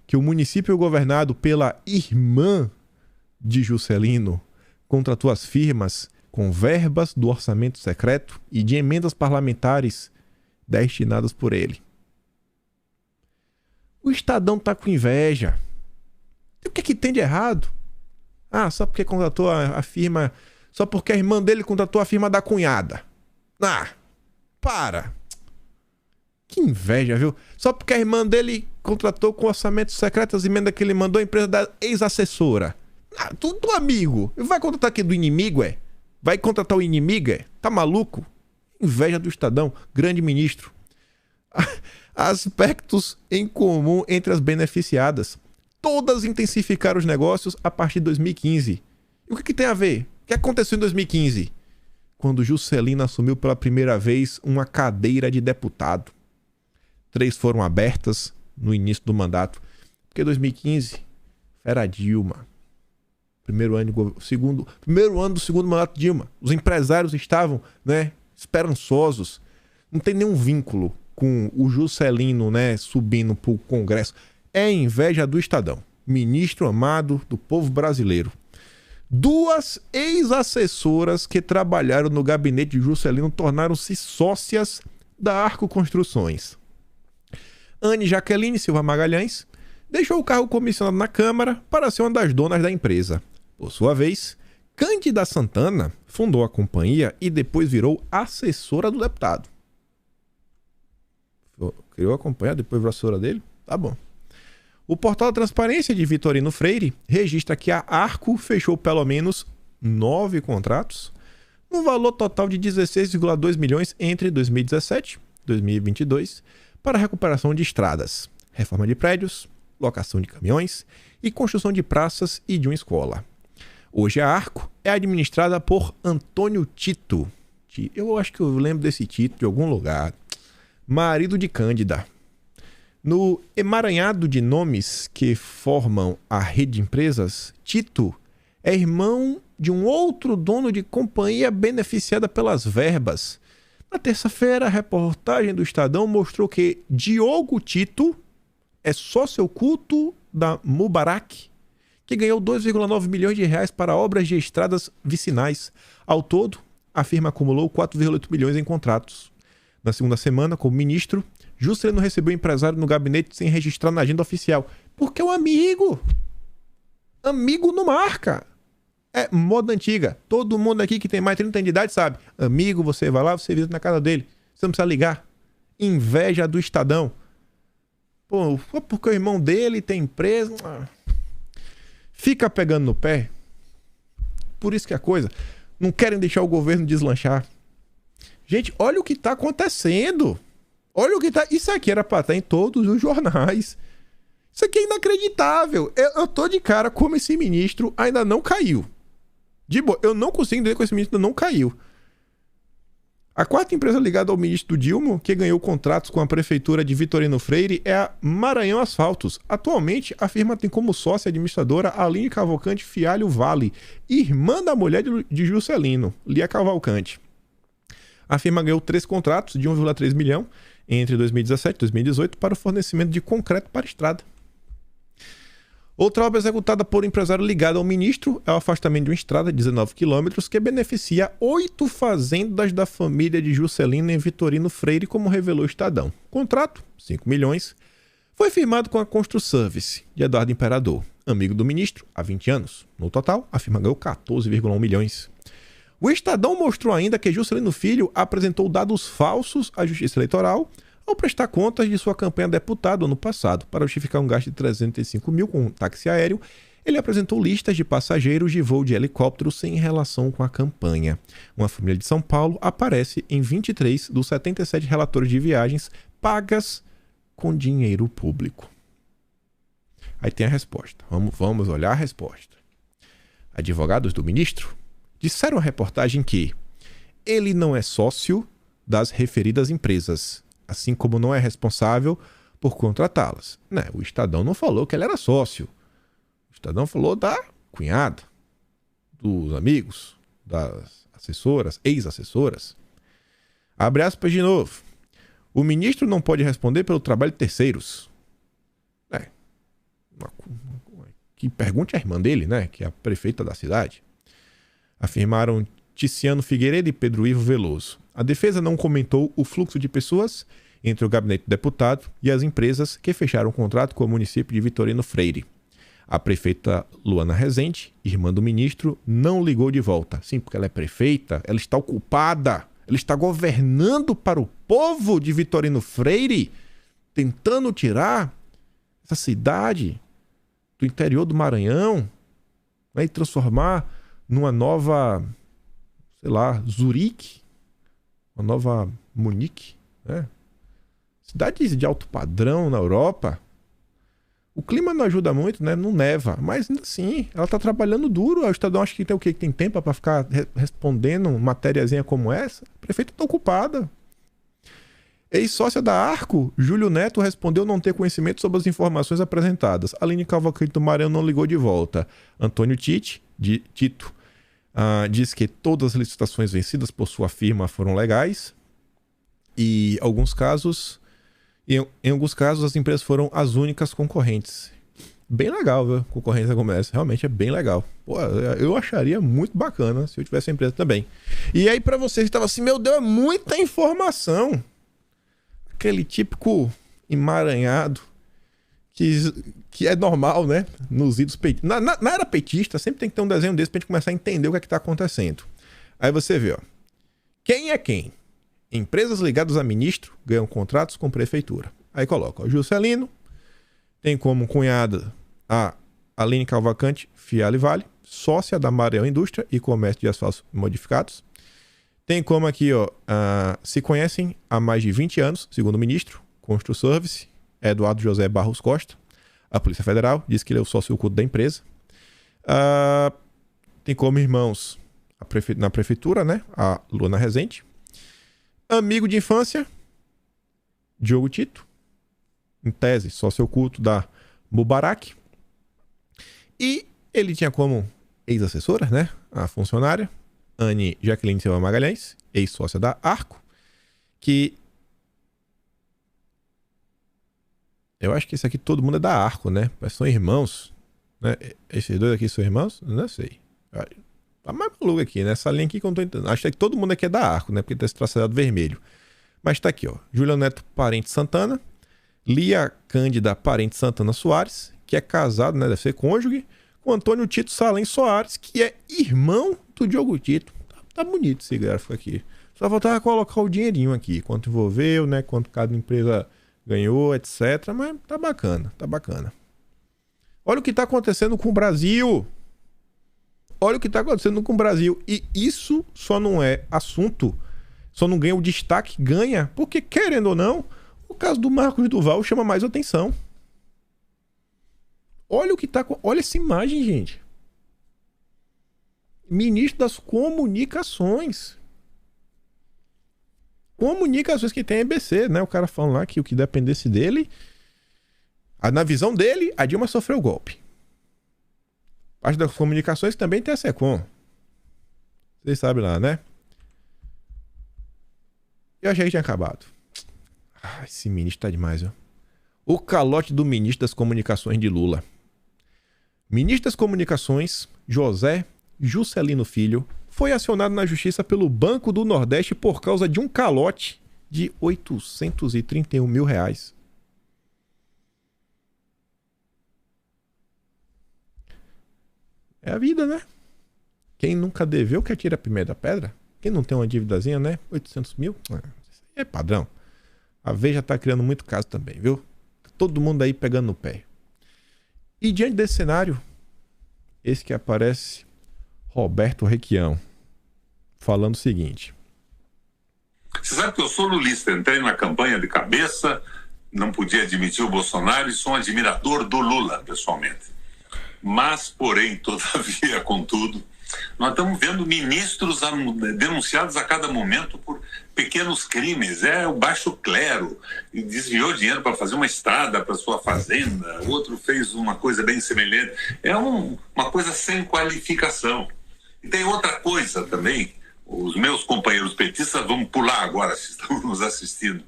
que o município governado pela irmã de Juscelino contratou as firmas com verbas do orçamento secreto e de emendas parlamentares destinadas por ele. O Estadão tá com inveja. E o que é que tem de errado? Ah, só porque contratou a firma... Só porque a irmã dele contratou a firma da cunhada. Ah, para! Que inveja, viu? Só porque a irmã dele contratou com orçamento secreto as emendas que ele mandou a empresa da ex-assessora. Ah, tudo amigo. Vai contratar aqui do inimigo, é? Vai contratar o inimigo, é? Tá maluco? Inveja do Estadão. Grande ministro. Aspectos em comum entre as beneficiadas. Todas intensificaram os negócios a partir de 2015. E o que tem a ver? O que aconteceu em 2015? Quando Juscelino assumiu pela primeira vez uma cadeira de deputado. 3 foram abertas no início do mandato. Porque 2015 era Dilma. Primeiro ano do segundo mandato de Dilma. Os empresários estavam, né, esperançosos. Não tem nenhum vínculo com o Juscelino, né, subindo para o Congresso. É inveja do Estadão. Ministro amado do povo brasileiro. 2 ex-assessoras que trabalharam no gabinete de Juscelino tornaram-se sócias da Arco Construções. Anne Jaqueline Silva Magalhães deixou o cargo comissionado na Câmara para ser uma das donas da empresa. Por sua vez, Cândida Santana fundou a companhia e depois virou assessora do deputado. Criou a companhia, depois virou assessora dele? Tá bom. O portal da Transparência de Vitorino Freire registra que a Arco fechou pelo menos 9 contratos, no valor total de 16,2 milhões entre 2017 e 2022, para recuperação de estradas, reforma de prédios, locação de caminhões e construção de praças e de uma escola. Hoje a Arco é administrada por Antônio Tito. Eu acho que eu lembro desse Tito de algum lugar. Marido de Cândida. No emaranhado de nomes que formam a rede de empresas, Tito é irmão de um outro dono de companhia beneficiada pelas verbas. Na terça-feira, a reportagem do Estadão mostrou que Diogo Tito é sócio oculto da Mubarak, que ganhou 2,9 milhões de reais para obras de estradas vicinais. Ao todo, a firma acumulou 4,8 milhões em contratos. Na segunda semana, como ministro, Juscelino recebeu o empresário no gabinete sem registrar na agenda oficial. Porque é um amigo. Amigo não marca. É moda antiga. Todo mundo aqui que tem mais de 30 anos de idade sabe. Amigo, você vai lá, você visita na casa dele. Você não precisa ligar. Inveja do Estadão. Pô, porque o irmão dele tem empresa. Fica pegando no pé. Por isso que a coisa. Não querem deixar o governo deslanchar. Gente, olha o que tá acontecendo. Olha o que tá... Isso aqui era pra estar em todos os jornais. Isso aqui é inacreditável. Eu tô de cara como esse ministro ainda não caiu. De boa, eu não consigo entender como esse ministro ainda não caiu. A quarta empresa ligada ao ministro Dilma, que ganhou contratos com a prefeitura de Vitorino Freire, é a Maranhão Asfaltos. Atualmente, a firma tem como sócia administradora Aline Cavalcante Fialho Vale, irmã da mulher de Juscelino, Lia Cavalcante. A firma ganhou 3 contratos de 1,3 milhão entre 2017 e 2018 para o fornecimento de concreto para estrada. Outra obra executada por um empresário ligado ao ministro é o afastamento de uma estrada de 19 quilômetros que beneficia 8 fazendas da família de Juscelino em Vitorino Freire, como revelou o Estadão. O contrato, 5 milhões, foi firmado com a Construservice de Eduardo Imperador, amigo do ministro, há 20 anos. No total, a firma ganhou 14,1 milhões. O Estadão mostrou ainda que Juscelino Filho apresentou dados falsos à Justiça Eleitoral ao prestar contas de sua campanha a deputado ano passado. Para justificar um gasto de 305 mil com um táxi aéreo, ele apresentou listas de passageiros de voo de helicóptero sem relação com a campanha. Uma família de São Paulo aparece em 23 dos 77 relatórios de viagens pagas com dinheiro público. Aí tem a resposta. Vamos olhar a resposta. Advogados do ministro disseram à reportagem que ele não é sócio das referidas empresas, assim como não é responsável por contratá-las. Né? O Estadão não falou que ele era sócio. O Estadão falou da cunhada, dos amigos, das assessoras, ex-assessoras. Abre aspas de novo. O ministro não pode responder pelo trabalho de terceiros. Que pergunte a irmã dele, né? Que é a prefeita da cidade. Afirmaram Ticiano Figueiredo e Pedro Ivo Veloso. A defesa não comentou o fluxo de pessoas entre o gabinete do deputado e as empresas que fecharam o contrato com o município de Vitorino Freire. A prefeita Luana Rezende, irmã do ministro, não ligou de volta. Sim, porque ela é prefeita, ela está ocupada, ela está governando para o povo de Vitorino Freire, tentando tirar essa cidade do interior do Maranhão, né, e transformar numa nova, sei lá, Zurique, uma nova Munique, né? Cidades de alto padrão na Europa. O clima não ajuda muito, né? Não neva, mas ainda assim, ela tá trabalhando duro. O Estadão acha que tem o quê? Que tem tempo para ficar respondendo matériazinha como essa? A prefeita tá ocupada. Ex-sócia da Arco, Júlio Neto respondeu não ter conhecimento sobre as informações apresentadas. Aline Cavalcante do Maranhão não ligou de volta. Antônio Tito diz que todas as licitações vencidas por sua firma foram legais e em alguns casos as empresas foram as únicas concorrentes. Bem legal, viu? Concorrência como essa, realmente é bem legal. Pô, eu acharia muito bacana se eu tivesse uma empresa também. E aí para vocês que estavam assim, meu Deus, é muita informação. Aquele típico emaranhado que é normal, né? Nos idos petistas. Na era petista, sempre tem que ter um desenho desse pra gente começar a entender o que é que tá acontecendo. Aí você vê, ó. Quem é quem? Empresas ligadas a ministro ganham contratos com prefeitura. Aí coloca, ó, Juscelino, tem como cunhada a Aline Cavalcante Fialho Vale, sócia da Marel Indústria e Comércio de Asfaltos Modificados. Tem como aqui, ó, se conhecem há mais de 20 anos, segundo o ministro, Construservice, Eduardo José Barros Costa. A Polícia Federal diz que ele é o sócio oculto da empresa. Tem como irmãos na prefeitura, né? A Luana Rezende. Amigo de infância, Diogo Tito. Em tese, sócio oculto da Mubarak. E ele tinha como ex-assessora, né? A funcionária, Anne Jaqueline Silva Magalhães, ex-sócia da Arco, que eu acho que esse aqui todo mundo é da Arco, né? Mas são irmãos, né? Esses dois aqui são irmãos? Não sei. Tá mais maluco aqui, né? Essa linha aqui que eu não tô entendendo. Acho que todo mundo aqui é da Arco, né? Porque tem esse traçado vermelho. Mas tá aqui, ó. Juliano Neto Parente Santana. Lia Cândida Parente Santana Soares, que é casado, né? Deve ser cônjuge, com Antônio Tito Salem Soares, que é irmão do Diogo Tito. Tá bonito esse gráfico aqui. Só faltava colocar o dinheirinho aqui. Quanto envolveu, né? Quanto cada empresa ganhou, etc. Mas tá bacana, tá bacana. Olha o que tá acontecendo com o Brasil. Olha o que tá acontecendo com o Brasil. E isso só não é assunto, só não ganha o destaque, ganha, porque querendo ou não, o caso do Marcos Duval chama mais atenção. Olha o que tá... Olha essa imagem, gente. Ministro das Comunicações. Comunicações que tem a EBC, né? O cara falando lá que o que dependesse dele... Na visão dele, a Dilma sofreu golpe. Parte das comunicações também tem a SECOM. Vocês sabem lá, né? Eu achei que tinha acabado. Esse ministro tá demais, viu? O calote do ministro das Comunicações de Lula. Ministro das Comunicações, José Juscelino Filho, foi acionado na justiça pelo Banco do Nordeste por causa de um calote de R$831 mil. É a vida, né? Quem nunca deveu que atira a primeira pedra? Quem não tem uma dívidazinha, né? 800 mil? Isso aí é padrão. A Veja tá criando muito caso também, viu? Todo mundo aí pegando no pé. E diante desse cenário, esse que aparece, Roberto Requião, falando o seguinte. Você sabe que eu sou lulista, entrei na campanha de cabeça, não podia admitir o Bolsonaro e sou um admirador do Lula, pessoalmente. Mas, porém, todavia, contudo, nós estamos vendo ministros denunciados a cada momento por pequenos crimes. É o baixo clero, e desviou dinheiro para fazer uma estrada para sua fazenda, o outro fez uma coisa bem semelhante. É uma coisa sem qualificação. E tem outra coisa também, os meus companheiros petistas vão pular agora, se estão nos assistindo.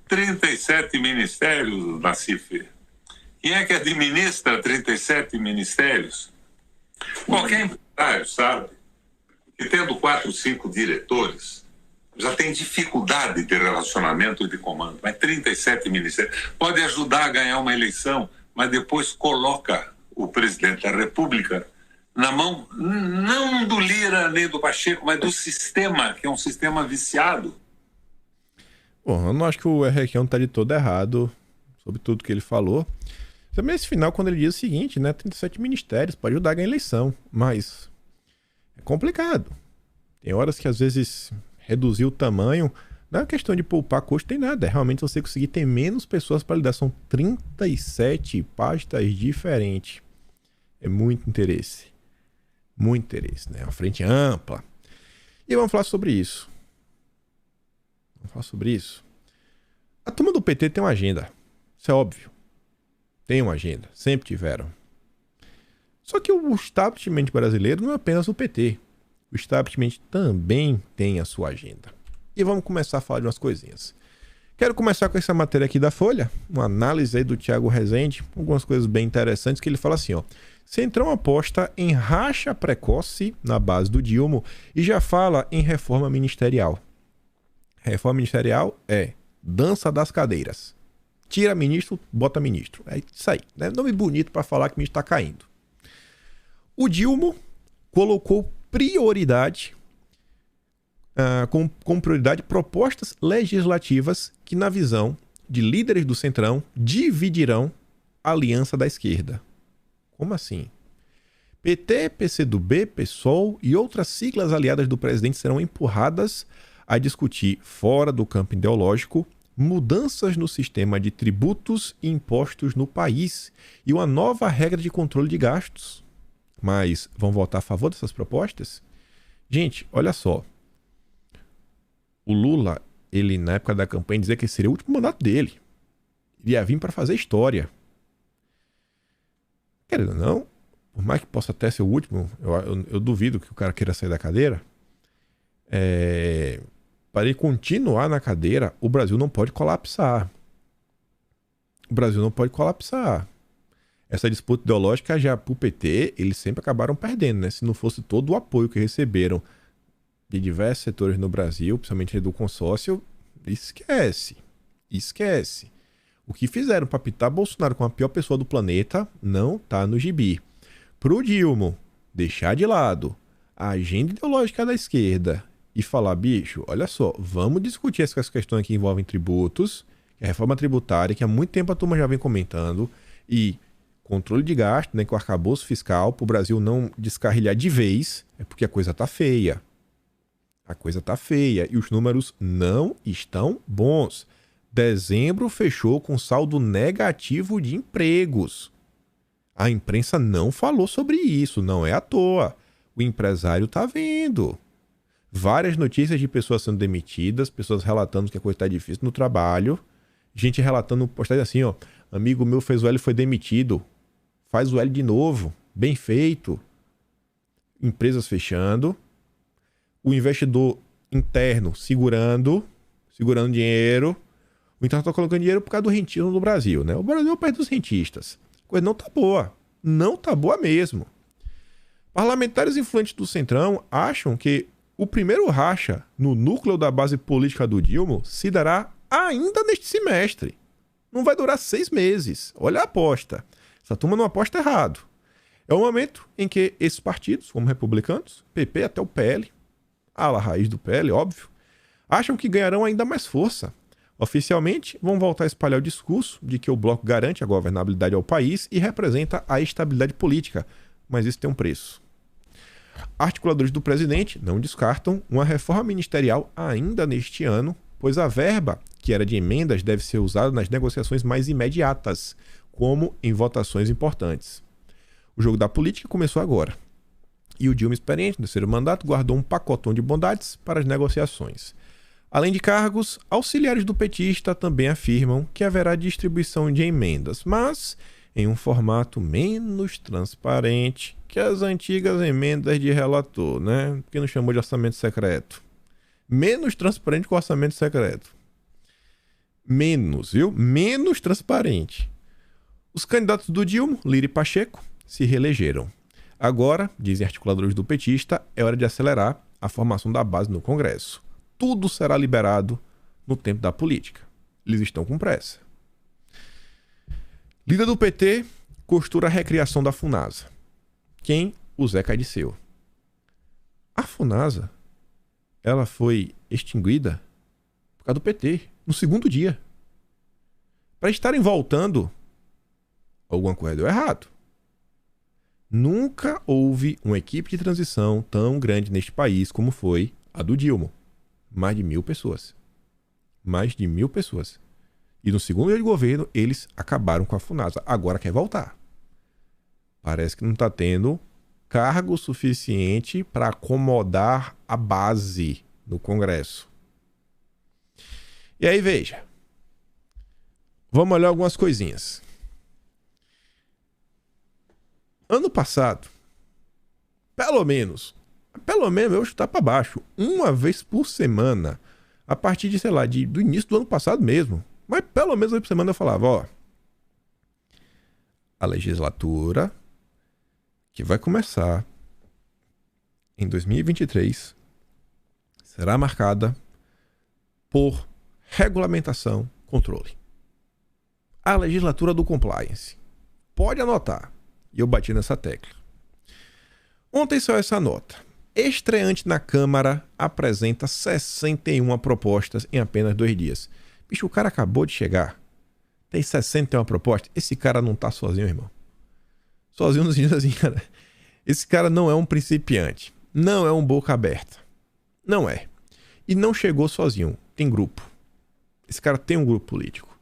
37 ministérios, Nassif. Quem é que administra 37 ministérios? Qualquer empresário sabe que tendo 4, 5 diretores, já tem dificuldade de relacionamento e de comando. Mas 37 ministérios pode ajudar a ganhar uma eleição, mas depois coloca o presidente da República na mão, não do Lira nem do Pacheco, mas do sistema, que é um sistema viciado. Bom, eu não acho que o Requião tá de todo errado sobre tudo que ele falou. Também esse final, quando ele diz o seguinte, né? 37 ministérios para ajudar a ganhar a eleição. Mas é complicado. Tem horas que às vezes reduzir o tamanho não é questão de poupar custo, tem nada. É realmente você conseguir ter menos pessoas para lidar. São 37 pastas diferentes. É muito interesse. Muito interesse, né? Uma frente ampla. E vamos falar sobre isso. A turma do PT tem uma agenda. Isso é óbvio. Tem uma agenda, sempre tiveram. Só que o establishment brasileiro não é apenas o PT. O establishment também tem a sua agenda. E vamos começar a falar de umas coisinhas. Quero começar com essa matéria aqui da Folha, uma análise aí do Thiago Rezende, algumas coisas bem interessantes, que ele fala assim, ó. Centrão aposta em racha precoce na base do Dilma e já fala em reforma ministerial. Reforma ministerial é dança das cadeiras. Tira ministro, bota ministro. É isso aí. Né? Nome bonito para falar que o ministro está caindo. O Dilma colocou prioridade, com prioridade, propostas legislativas que, na visão de líderes do Centrão, dividirão a aliança da esquerda. Como assim? PT, PCdoB, PSOL e outras siglas aliadas do presidente serão empurradas a discutir, fora do campo ideológico, mudanças no sistema de tributos e impostos no país e uma nova regra de controle de gastos. Mas vão votar a favor dessas propostas? Gente, olha só. O Lula, ele na época da campanha dizia que esse seria o último mandato dele. Ele ia vir para fazer história. Querendo ou não, por mais que possa até ser o último, eu duvido que o cara queira sair da cadeira. Para ele continuar na cadeira, o Brasil não pode colapsar. O Brasil não pode colapsar. Essa disputa ideológica já pro PT, eles sempre acabaram perdendo, né? Se não fosse todo o apoio que receberam de diversos setores no Brasil, principalmente do consórcio, esquece. Esquece. O que fizeram para pitar Bolsonaro com a pior pessoa do planeta não tá no gibi. Pro Dilma deixar de lado a agenda ideológica da esquerda e falar, bicho, olha só, vamos discutir essas questões que envolvem tributos, que é a reforma tributária, que há muito tempo a turma já vem comentando, e controle de gasto, né, com o arcabouço fiscal, para o Brasil não descarrilhar de vez, é porque a coisa tá feia. A coisa tá feia e os números não estão bons. Dezembro fechou com saldo negativo de empregos. A imprensa não falou sobre isso, não é à toa. O empresário tá vendo. Várias notícias de pessoas sendo demitidas, pessoas relatando que a coisa tá difícil no trabalho. Gente relatando postagem assim, ó. Amigo meu fez o L e foi demitido. Faz o L de novo. Bem feito. Empresas fechando. O investidor interno segurando dinheiro. O interno tá colocando dinheiro por causa do rentismo no Brasil, né? O Brasil é o país dos rentistas. A coisa não tá boa. Não tá boa mesmo. Parlamentares influentes do Centrão acham que o primeiro racha no núcleo da base política do Dilma se dará ainda neste semestre. Não vai durar 6 meses. Olha a aposta. Essa turma não aposta errado. É o momento em que esses partidos, como republicanos, PP até o PL, a ala raiz do PL, óbvio, acham que ganharão ainda mais força. Oficialmente, vão voltar a espalhar o discurso de que o bloco garante a governabilidade ao país e representa a estabilidade política, mas isso tem um preço. Articuladores do presidente não descartam uma reforma ministerial ainda neste ano, pois a verba, que era de emendas, deve ser usada nas negociações mais imediatas, como em votações importantes. O jogo da política começou agora. E o Dilma, experiente no terceiro mandato, guardou um pacotão de bondades para as negociações. Além de cargos, auxiliares do petista também afirmam que haverá distribuição de emendas, mas em um formato menos transparente que as antigas emendas de relator, né? Que não chamou de orçamento secreto. Menos transparente que o orçamento secreto. Menos, viu? Menos transparente. Os candidatos do Dilma, Lira e Pacheco, se reelegeram. Agora, dizem articuladores do petista, é hora de acelerar a formação da base no Congresso. Tudo será liberado no tempo da política. Eles estão com pressa. Líder do PT costura a recriação da Funasa. Quem? O Zé Cadiceu. A Funasa, ela foi extinguida por causa do PT, no segundo dia. Para estarem voltando, alguma coisa deu errado. Nunca houve uma equipe de transição tão grande neste país como foi a do Dilma. Mais de 1.000 pessoas. Mais de 1.000 pessoas. E no segundo dia de governo, eles acabaram com a Funasa. Agora quer voltar. Parece que não está tendo cargo suficiente para acomodar a base no Congresso. E aí, veja. Vamos olhar algumas coisinhas. Ano passado, pelo menos, eu vou chutar para baixo, uma vez por semana, a partir de, sei lá, do início do ano passado mesmo, mas pelo menos uma vez por semana eu falava, ó, a legislatura que vai começar em 2023 será marcada por regulamentação, controle. A legislatura do compliance. Pode anotar. E eu bati nessa tecla. Ontem saiu essa nota. Estreante na Câmara apresenta 61 propostas em apenas 2 dias. Bicho, o cara acabou de chegar. Tem 61 propostas. Esse cara não tá sozinho, irmão. Sozinho no sentido assim, cara. Esse cara não é um principiante. Não é um boca aberta. Não é. E não chegou sozinho. Tem grupo. Esse cara tem um grupo político.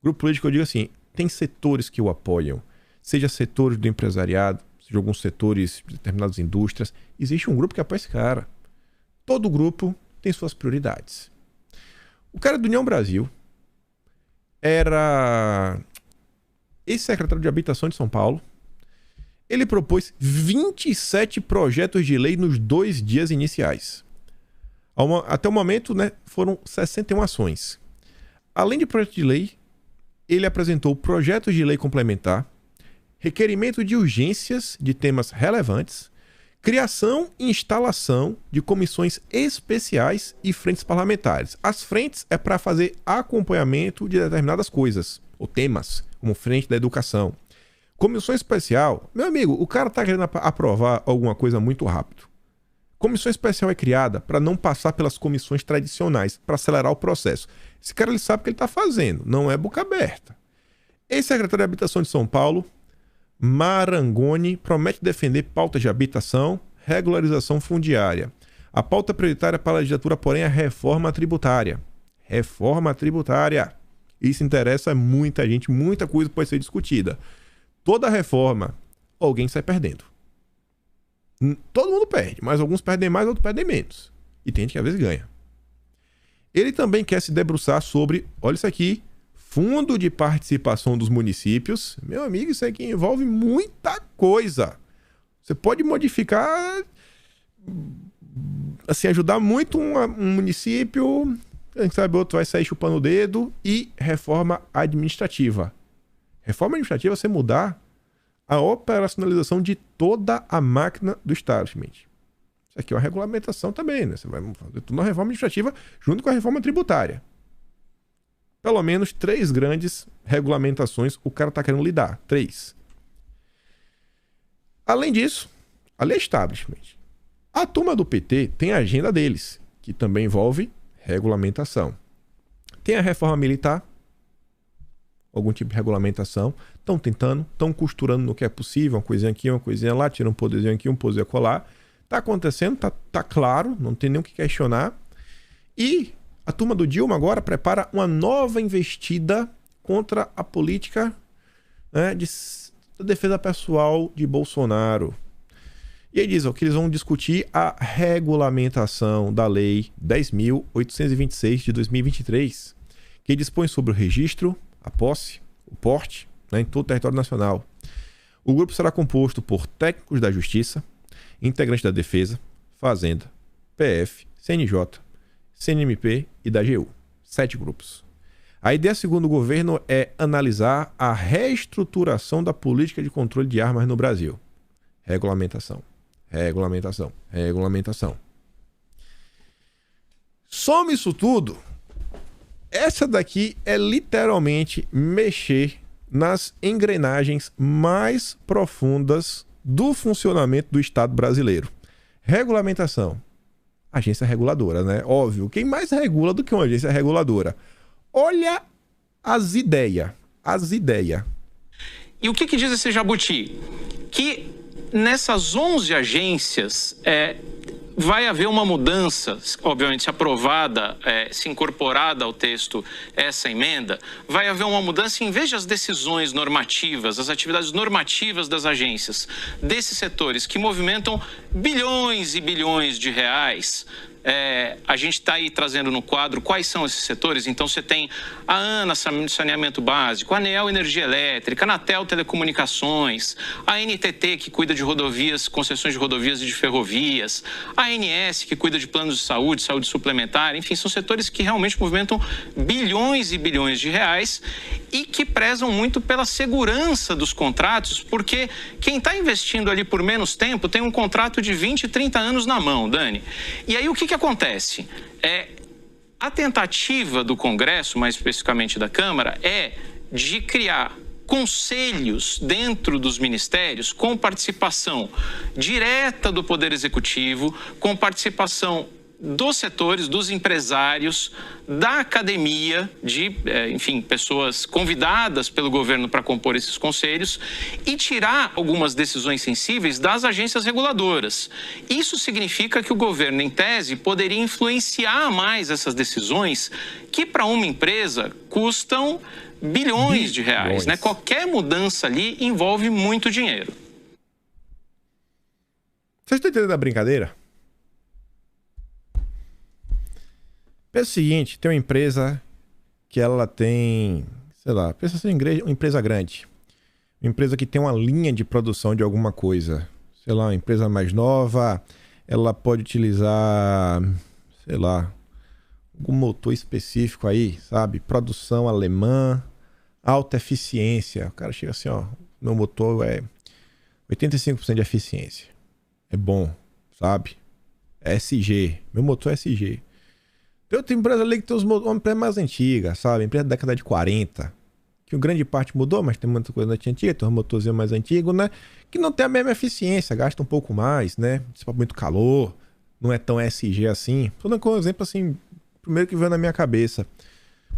Grupo político, eu digo assim, tem setores que o apoiam. Seja setores do empresariado, seja alguns setores de determinadas indústrias. Existe um grupo que apoia esse cara. Todo grupo tem suas prioridades. O cara do União Brasil era ex-secretário de Habitação de São Paulo. Ele propôs 27 projetos de lei nos 2 dias iniciais. Até o momento, né, foram 61 ações. Além de projeto de lei, ele apresentou projetos de lei complementar, requerimento de urgências de temas relevantes, criação e instalação de comissões especiais e frentes parlamentares. As frentes é para fazer acompanhamento de determinadas coisas, ou temas, como frente da educação. Comissão especial, meu amigo, o cara está querendo aprovar alguma coisa muito rápido. Comissão especial é criada para não passar pelas comissões tradicionais, para acelerar o processo. Esse cara ele sabe o que ele está fazendo, não é boca aberta. Ex-secretário de Habitação de São Paulo, Marangoni, promete defender pautas de habitação, regularização fundiária. A pauta prioritária para a legislatura, porém, é a reforma tributária. Reforma tributária. Isso interessa muita gente, muita coisa pode ser discutida. Toda reforma, alguém sai perdendo. Todo mundo perde, mas alguns perdem mais, outros perdem menos. E tem gente que às vezes ganha. Ele também quer se debruçar sobre, olha isso aqui, Fundo de Participação dos Municípios. Meu amigo, isso aqui envolve muita coisa. Você pode modificar, assim, ajudar muito um município, quem sabe outro vai sair chupando o dedo. E reforma administrativa. Reforma administrativa é você mudar a operacionalização de toda a máquina do establishment. Isso aqui é uma regulamentação também, né? Você vai fazer tudo uma reforma administrativa junto com a reforma tributária. Pelo menos 3 grandes regulamentações o cara está querendo lidar. 3. Além disso, a lei establishment. A turma do PT tem a agenda deles, que também envolve regulamentação. Tem a reforma militar, algum tipo de regulamentação. Estão tentando, estão costurando no que é possível, uma coisinha aqui, uma coisinha lá, tira um poderzinho aqui, um poderzinho colar. Está acontecendo, tá claro, não tem nem o que questionar. E a turma do Dilma agora prepara uma nova investida contra a política, né, de defesa pessoal de Bolsonaro. E aí diz que eles vão discutir a regulamentação da Lei 10.826 de 2023, que dispõe sobre o registro, a posse, o porte, né, em todo o território nacional. O grupo será composto por técnicos da Justiça, integrantes da Defesa, Fazenda, PF, CNJ, CNMP e da AGU. 7 grupos. A ideia, segundo o governo, é analisar a reestruturação da política de controle de armas no Brasil. Regulamentação. Regulamentação. Regulamentação. Soma isso tudo. Essa daqui é literalmente mexer nas engrenagens mais profundas do funcionamento do Estado brasileiro. Regulamentação. Agência reguladora, né? Óbvio. Quem mais regula do que uma agência reguladora? Olha as ideias. As ideias. E o que diz esse jabuti? Que nessas 11 agências vai haver uma mudança, obviamente, se aprovada, se incorporada ao texto essa emenda, vai haver uma mudança em vez das decisões normativas, as atividades normativas das agências, desses setores que movimentam bilhões e bilhões de reais. A gente está aí trazendo no quadro quais são esses setores. Então você tem a ANA, saneamento básico, a ANEEL, energia elétrica, a Anatel, telecomunicações, a NTT, que cuida de rodovias, concessões de rodovias e de ferrovias, a ANS, que cuida de planos de saúde, saúde suplementar. Enfim, são setores que realmente movimentam bilhões e bilhões de reais e que prezam muito pela segurança dos contratos, porque quem está investindo ali por menos tempo tem um contrato de 20, 30 anos na mão, Dani. E aí o que acontece? A tentativa do Congresso, mais especificamente da Câmara, é de criar conselhos dentro dos ministérios com participação direta do Poder Executivo, com participação dos setores, dos empresários, da academia, enfim, pessoas convidadas pelo governo para compor esses conselhos e tirar algumas decisões sensíveis das agências reguladoras. Isso significa que o governo, em tese, poderia influenciar mais essas decisões que, para uma empresa, custam bilhões de reais, né? Qualquer mudança ali envolve muito dinheiro. Vocês estão entendendo a brincadeira? Pensa o seguinte, tem uma empresa que ela tem, sei lá, pensa assim, uma empresa grande. Uma empresa que tem uma linha de produção de alguma coisa. Sei lá, uma empresa mais nova, ela pode utilizar, sei lá, algum motor específico aí, sabe? Produção alemã, alta eficiência. O cara chega assim, ó, meu motor é 85% de eficiência. É bom, sabe? É SG, meu motor é SG. Tem outra empresa ali que tem uma empresa mais antiga, sabe? Empresa da década de 40. Que grande parte mudou, mas tem muita coisa antiga, tem um motorzinho mais antigo, né? Que não tem a mesma eficiência, gasta um pouco mais, né? Dissipa muito calor, não é tão SG assim. Tô dando um exemplo assim, primeiro que veio na minha cabeça.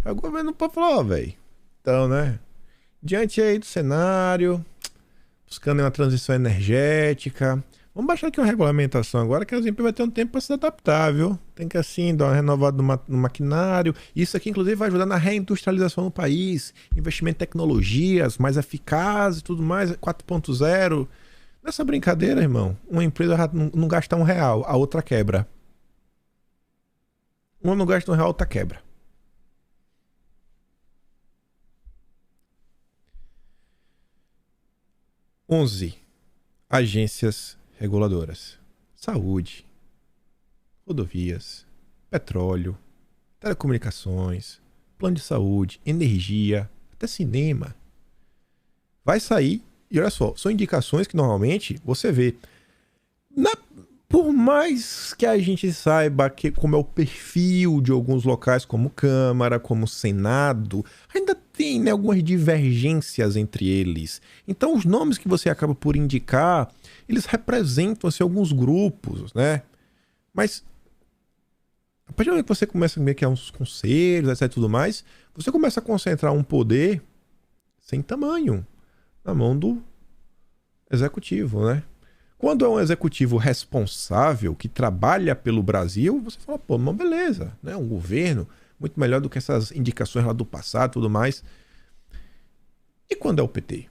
Aí o governo pode falar, ó, velho. Então, né? Diante aí do cenário, buscando uma transição energética. Vamos baixar aqui uma regulamentação agora que as empresas vão ter um tempo para se adaptar, viu? Tem que assim, dar uma renovada no maquinário. Isso aqui, inclusive, vai ajudar na reindustrialização do país. Investimento em tecnologias mais eficazes e tudo mais, 4.0. Nessa brincadeira, irmão, uma empresa não gasta R$1, a outra quebra. Uma não gasta R$1, a outra quebra. Onze agências reguladoras: saúde, rodovias, petróleo, telecomunicações, plano de saúde, energia, até cinema. Vai sair, e olha só, são indicações que normalmente você vê. Por mais que a gente saiba como é o perfil de alguns locais, como Câmara, como Senado, ainda tem, né, algumas divergências entre eles. Então os nomes que você acaba por indicar, eles representam assim, alguns grupos, né? Mas a partir do momento que você começa a meio que uns conselhos, etc e tudo mais, você começa a concentrar um poder sem tamanho na mão do executivo, né? Quando é um executivo responsável, que trabalha pelo Brasil, você fala, pô, não, beleza, né? Um governo muito melhor do que essas indicações lá do passado e tudo mais. E quando é o PT?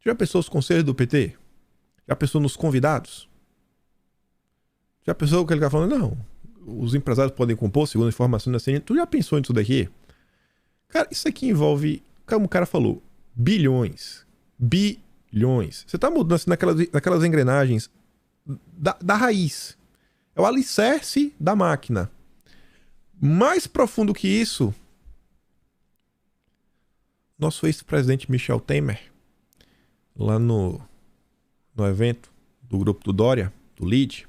Já pensou os conselhos do PT? Já pensou nos convidados? Já pensou que ele está falando? Não, os empresários podem compor segundo a informação da CNN. Tu já pensou nisso daqui? Cara, isso aqui envolve, como o cara falou, bilhões. Você está mudando assim, naquelas engrenagens da raiz. É o alicerce da máquina. Mais profundo que isso, nosso ex-presidente Michel Temer, lá no evento do grupo do Dória, do LIDE,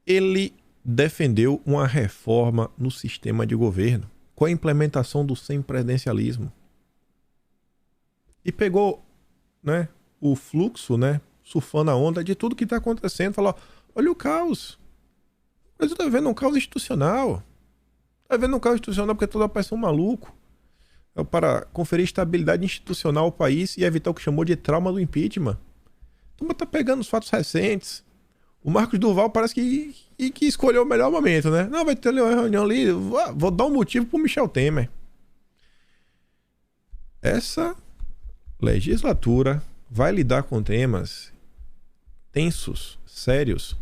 ele defendeu uma reforma no sistema de governo com a implementação do semipresidencialismo. E pegou, né, o fluxo, né, surfando a onda de tudo que está acontecendo, falou, olha o caos. O Brasil está vivendo um caos institucional. Está vivendo um caos institucional porque toda parece um maluco. Para conferir estabilidade institucional ao país e evitar o que chamou de trauma do impeachment. Então está pegando os fatos recentes. O Marcos Duval parece que escolheu o melhor momento, né? Não, vai ter uma reunião ali, vou dar um motivo para o Michel Temer. Essa legislatura vai lidar com temas tensos, sérios.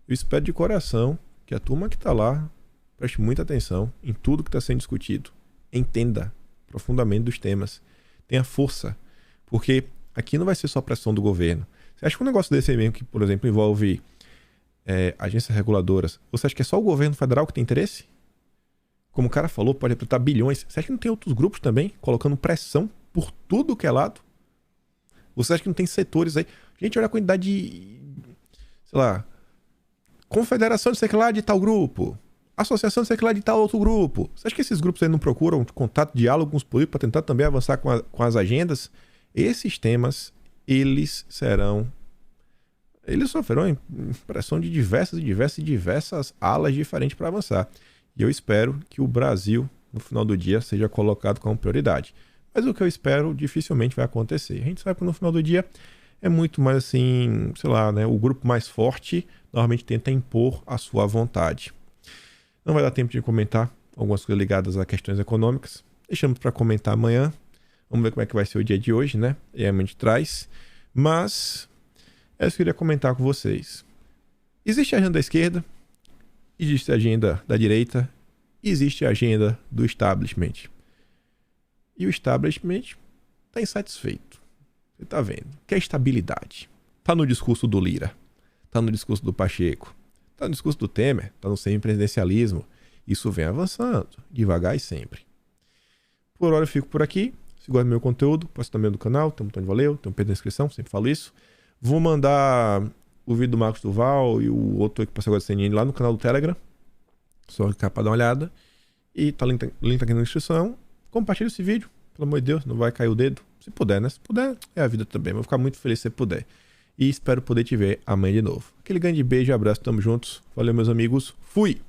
Eu espero de coração que a turma que está lá preste muita atenção em tudo que está sendo discutido. Entenda profundamente dos temas. Tenha força. Porque aqui não vai ser só pressão do governo. Você acha que um negócio desse aí mesmo, que, por exemplo, envolve agências reguladoras, você acha que é só o governo federal que tem interesse? Como o cara falou, pode apertar bilhões. Você acha que não tem outros grupos também colocando pressão por tudo que é lado? Você acha que não tem setores aí? Gente, olha a quantidade de, sei lá, confederação de sei lá de tal grupo. associação secular de tal outro grupo. Você acha que esses grupos aí não procuram contato, diálogo com os políticos para tentar também avançar com as agendas? Esses temas, eles sofrerão pressão de diversas alas diferentes para avançar. E eu espero que o Brasil, no final do dia, seja colocado como prioridade. Mas o que eu espero dificilmente vai acontecer. A gente sabe que no final do dia é muito mais assim, sei lá, né? O grupo mais forte normalmente tenta impor a sua vontade. Não vai dar tempo de comentar algumas coisas ligadas a questões econômicas. Deixamos para comentar amanhã. Vamos ver como é que vai ser o dia de hoje, né? E aí a gente traz. Mas é isso que eu queria comentar com vocês. Existe a agenda da esquerda, existe a agenda da direita, existe a agenda do establishment. E o establishment está insatisfeito. Você está vendo? Quer estabilidade. Está no discurso do Lira, está no discurso do Pacheco, está no discurso do Temer, está no semipresidencialismo. Isso vem avançando, devagar e sempre. Por hora eu fico por aqui. Se gosta do meu conteúdo, posta também do canal, tem um botão de valeu, tem um P na descrição, sempre falo isso. Vou mandar o vídeo do Marcos Duval e o outro que passou agora do CNN lá no canal do Telegram. Só clicar para dar uma olhada. E tá link aqui na descrição. Compartilha esse vídeo, pelo amor de Deus, não vai cair o dedo. Se puder, né? Se puder, é a vida também. Vou ficar muito feliz se você puder. E espero poder te ver amanhã de novo. Aquele grande beijo e abraço, tamo juntos. Valeu, meus amigos. Fui!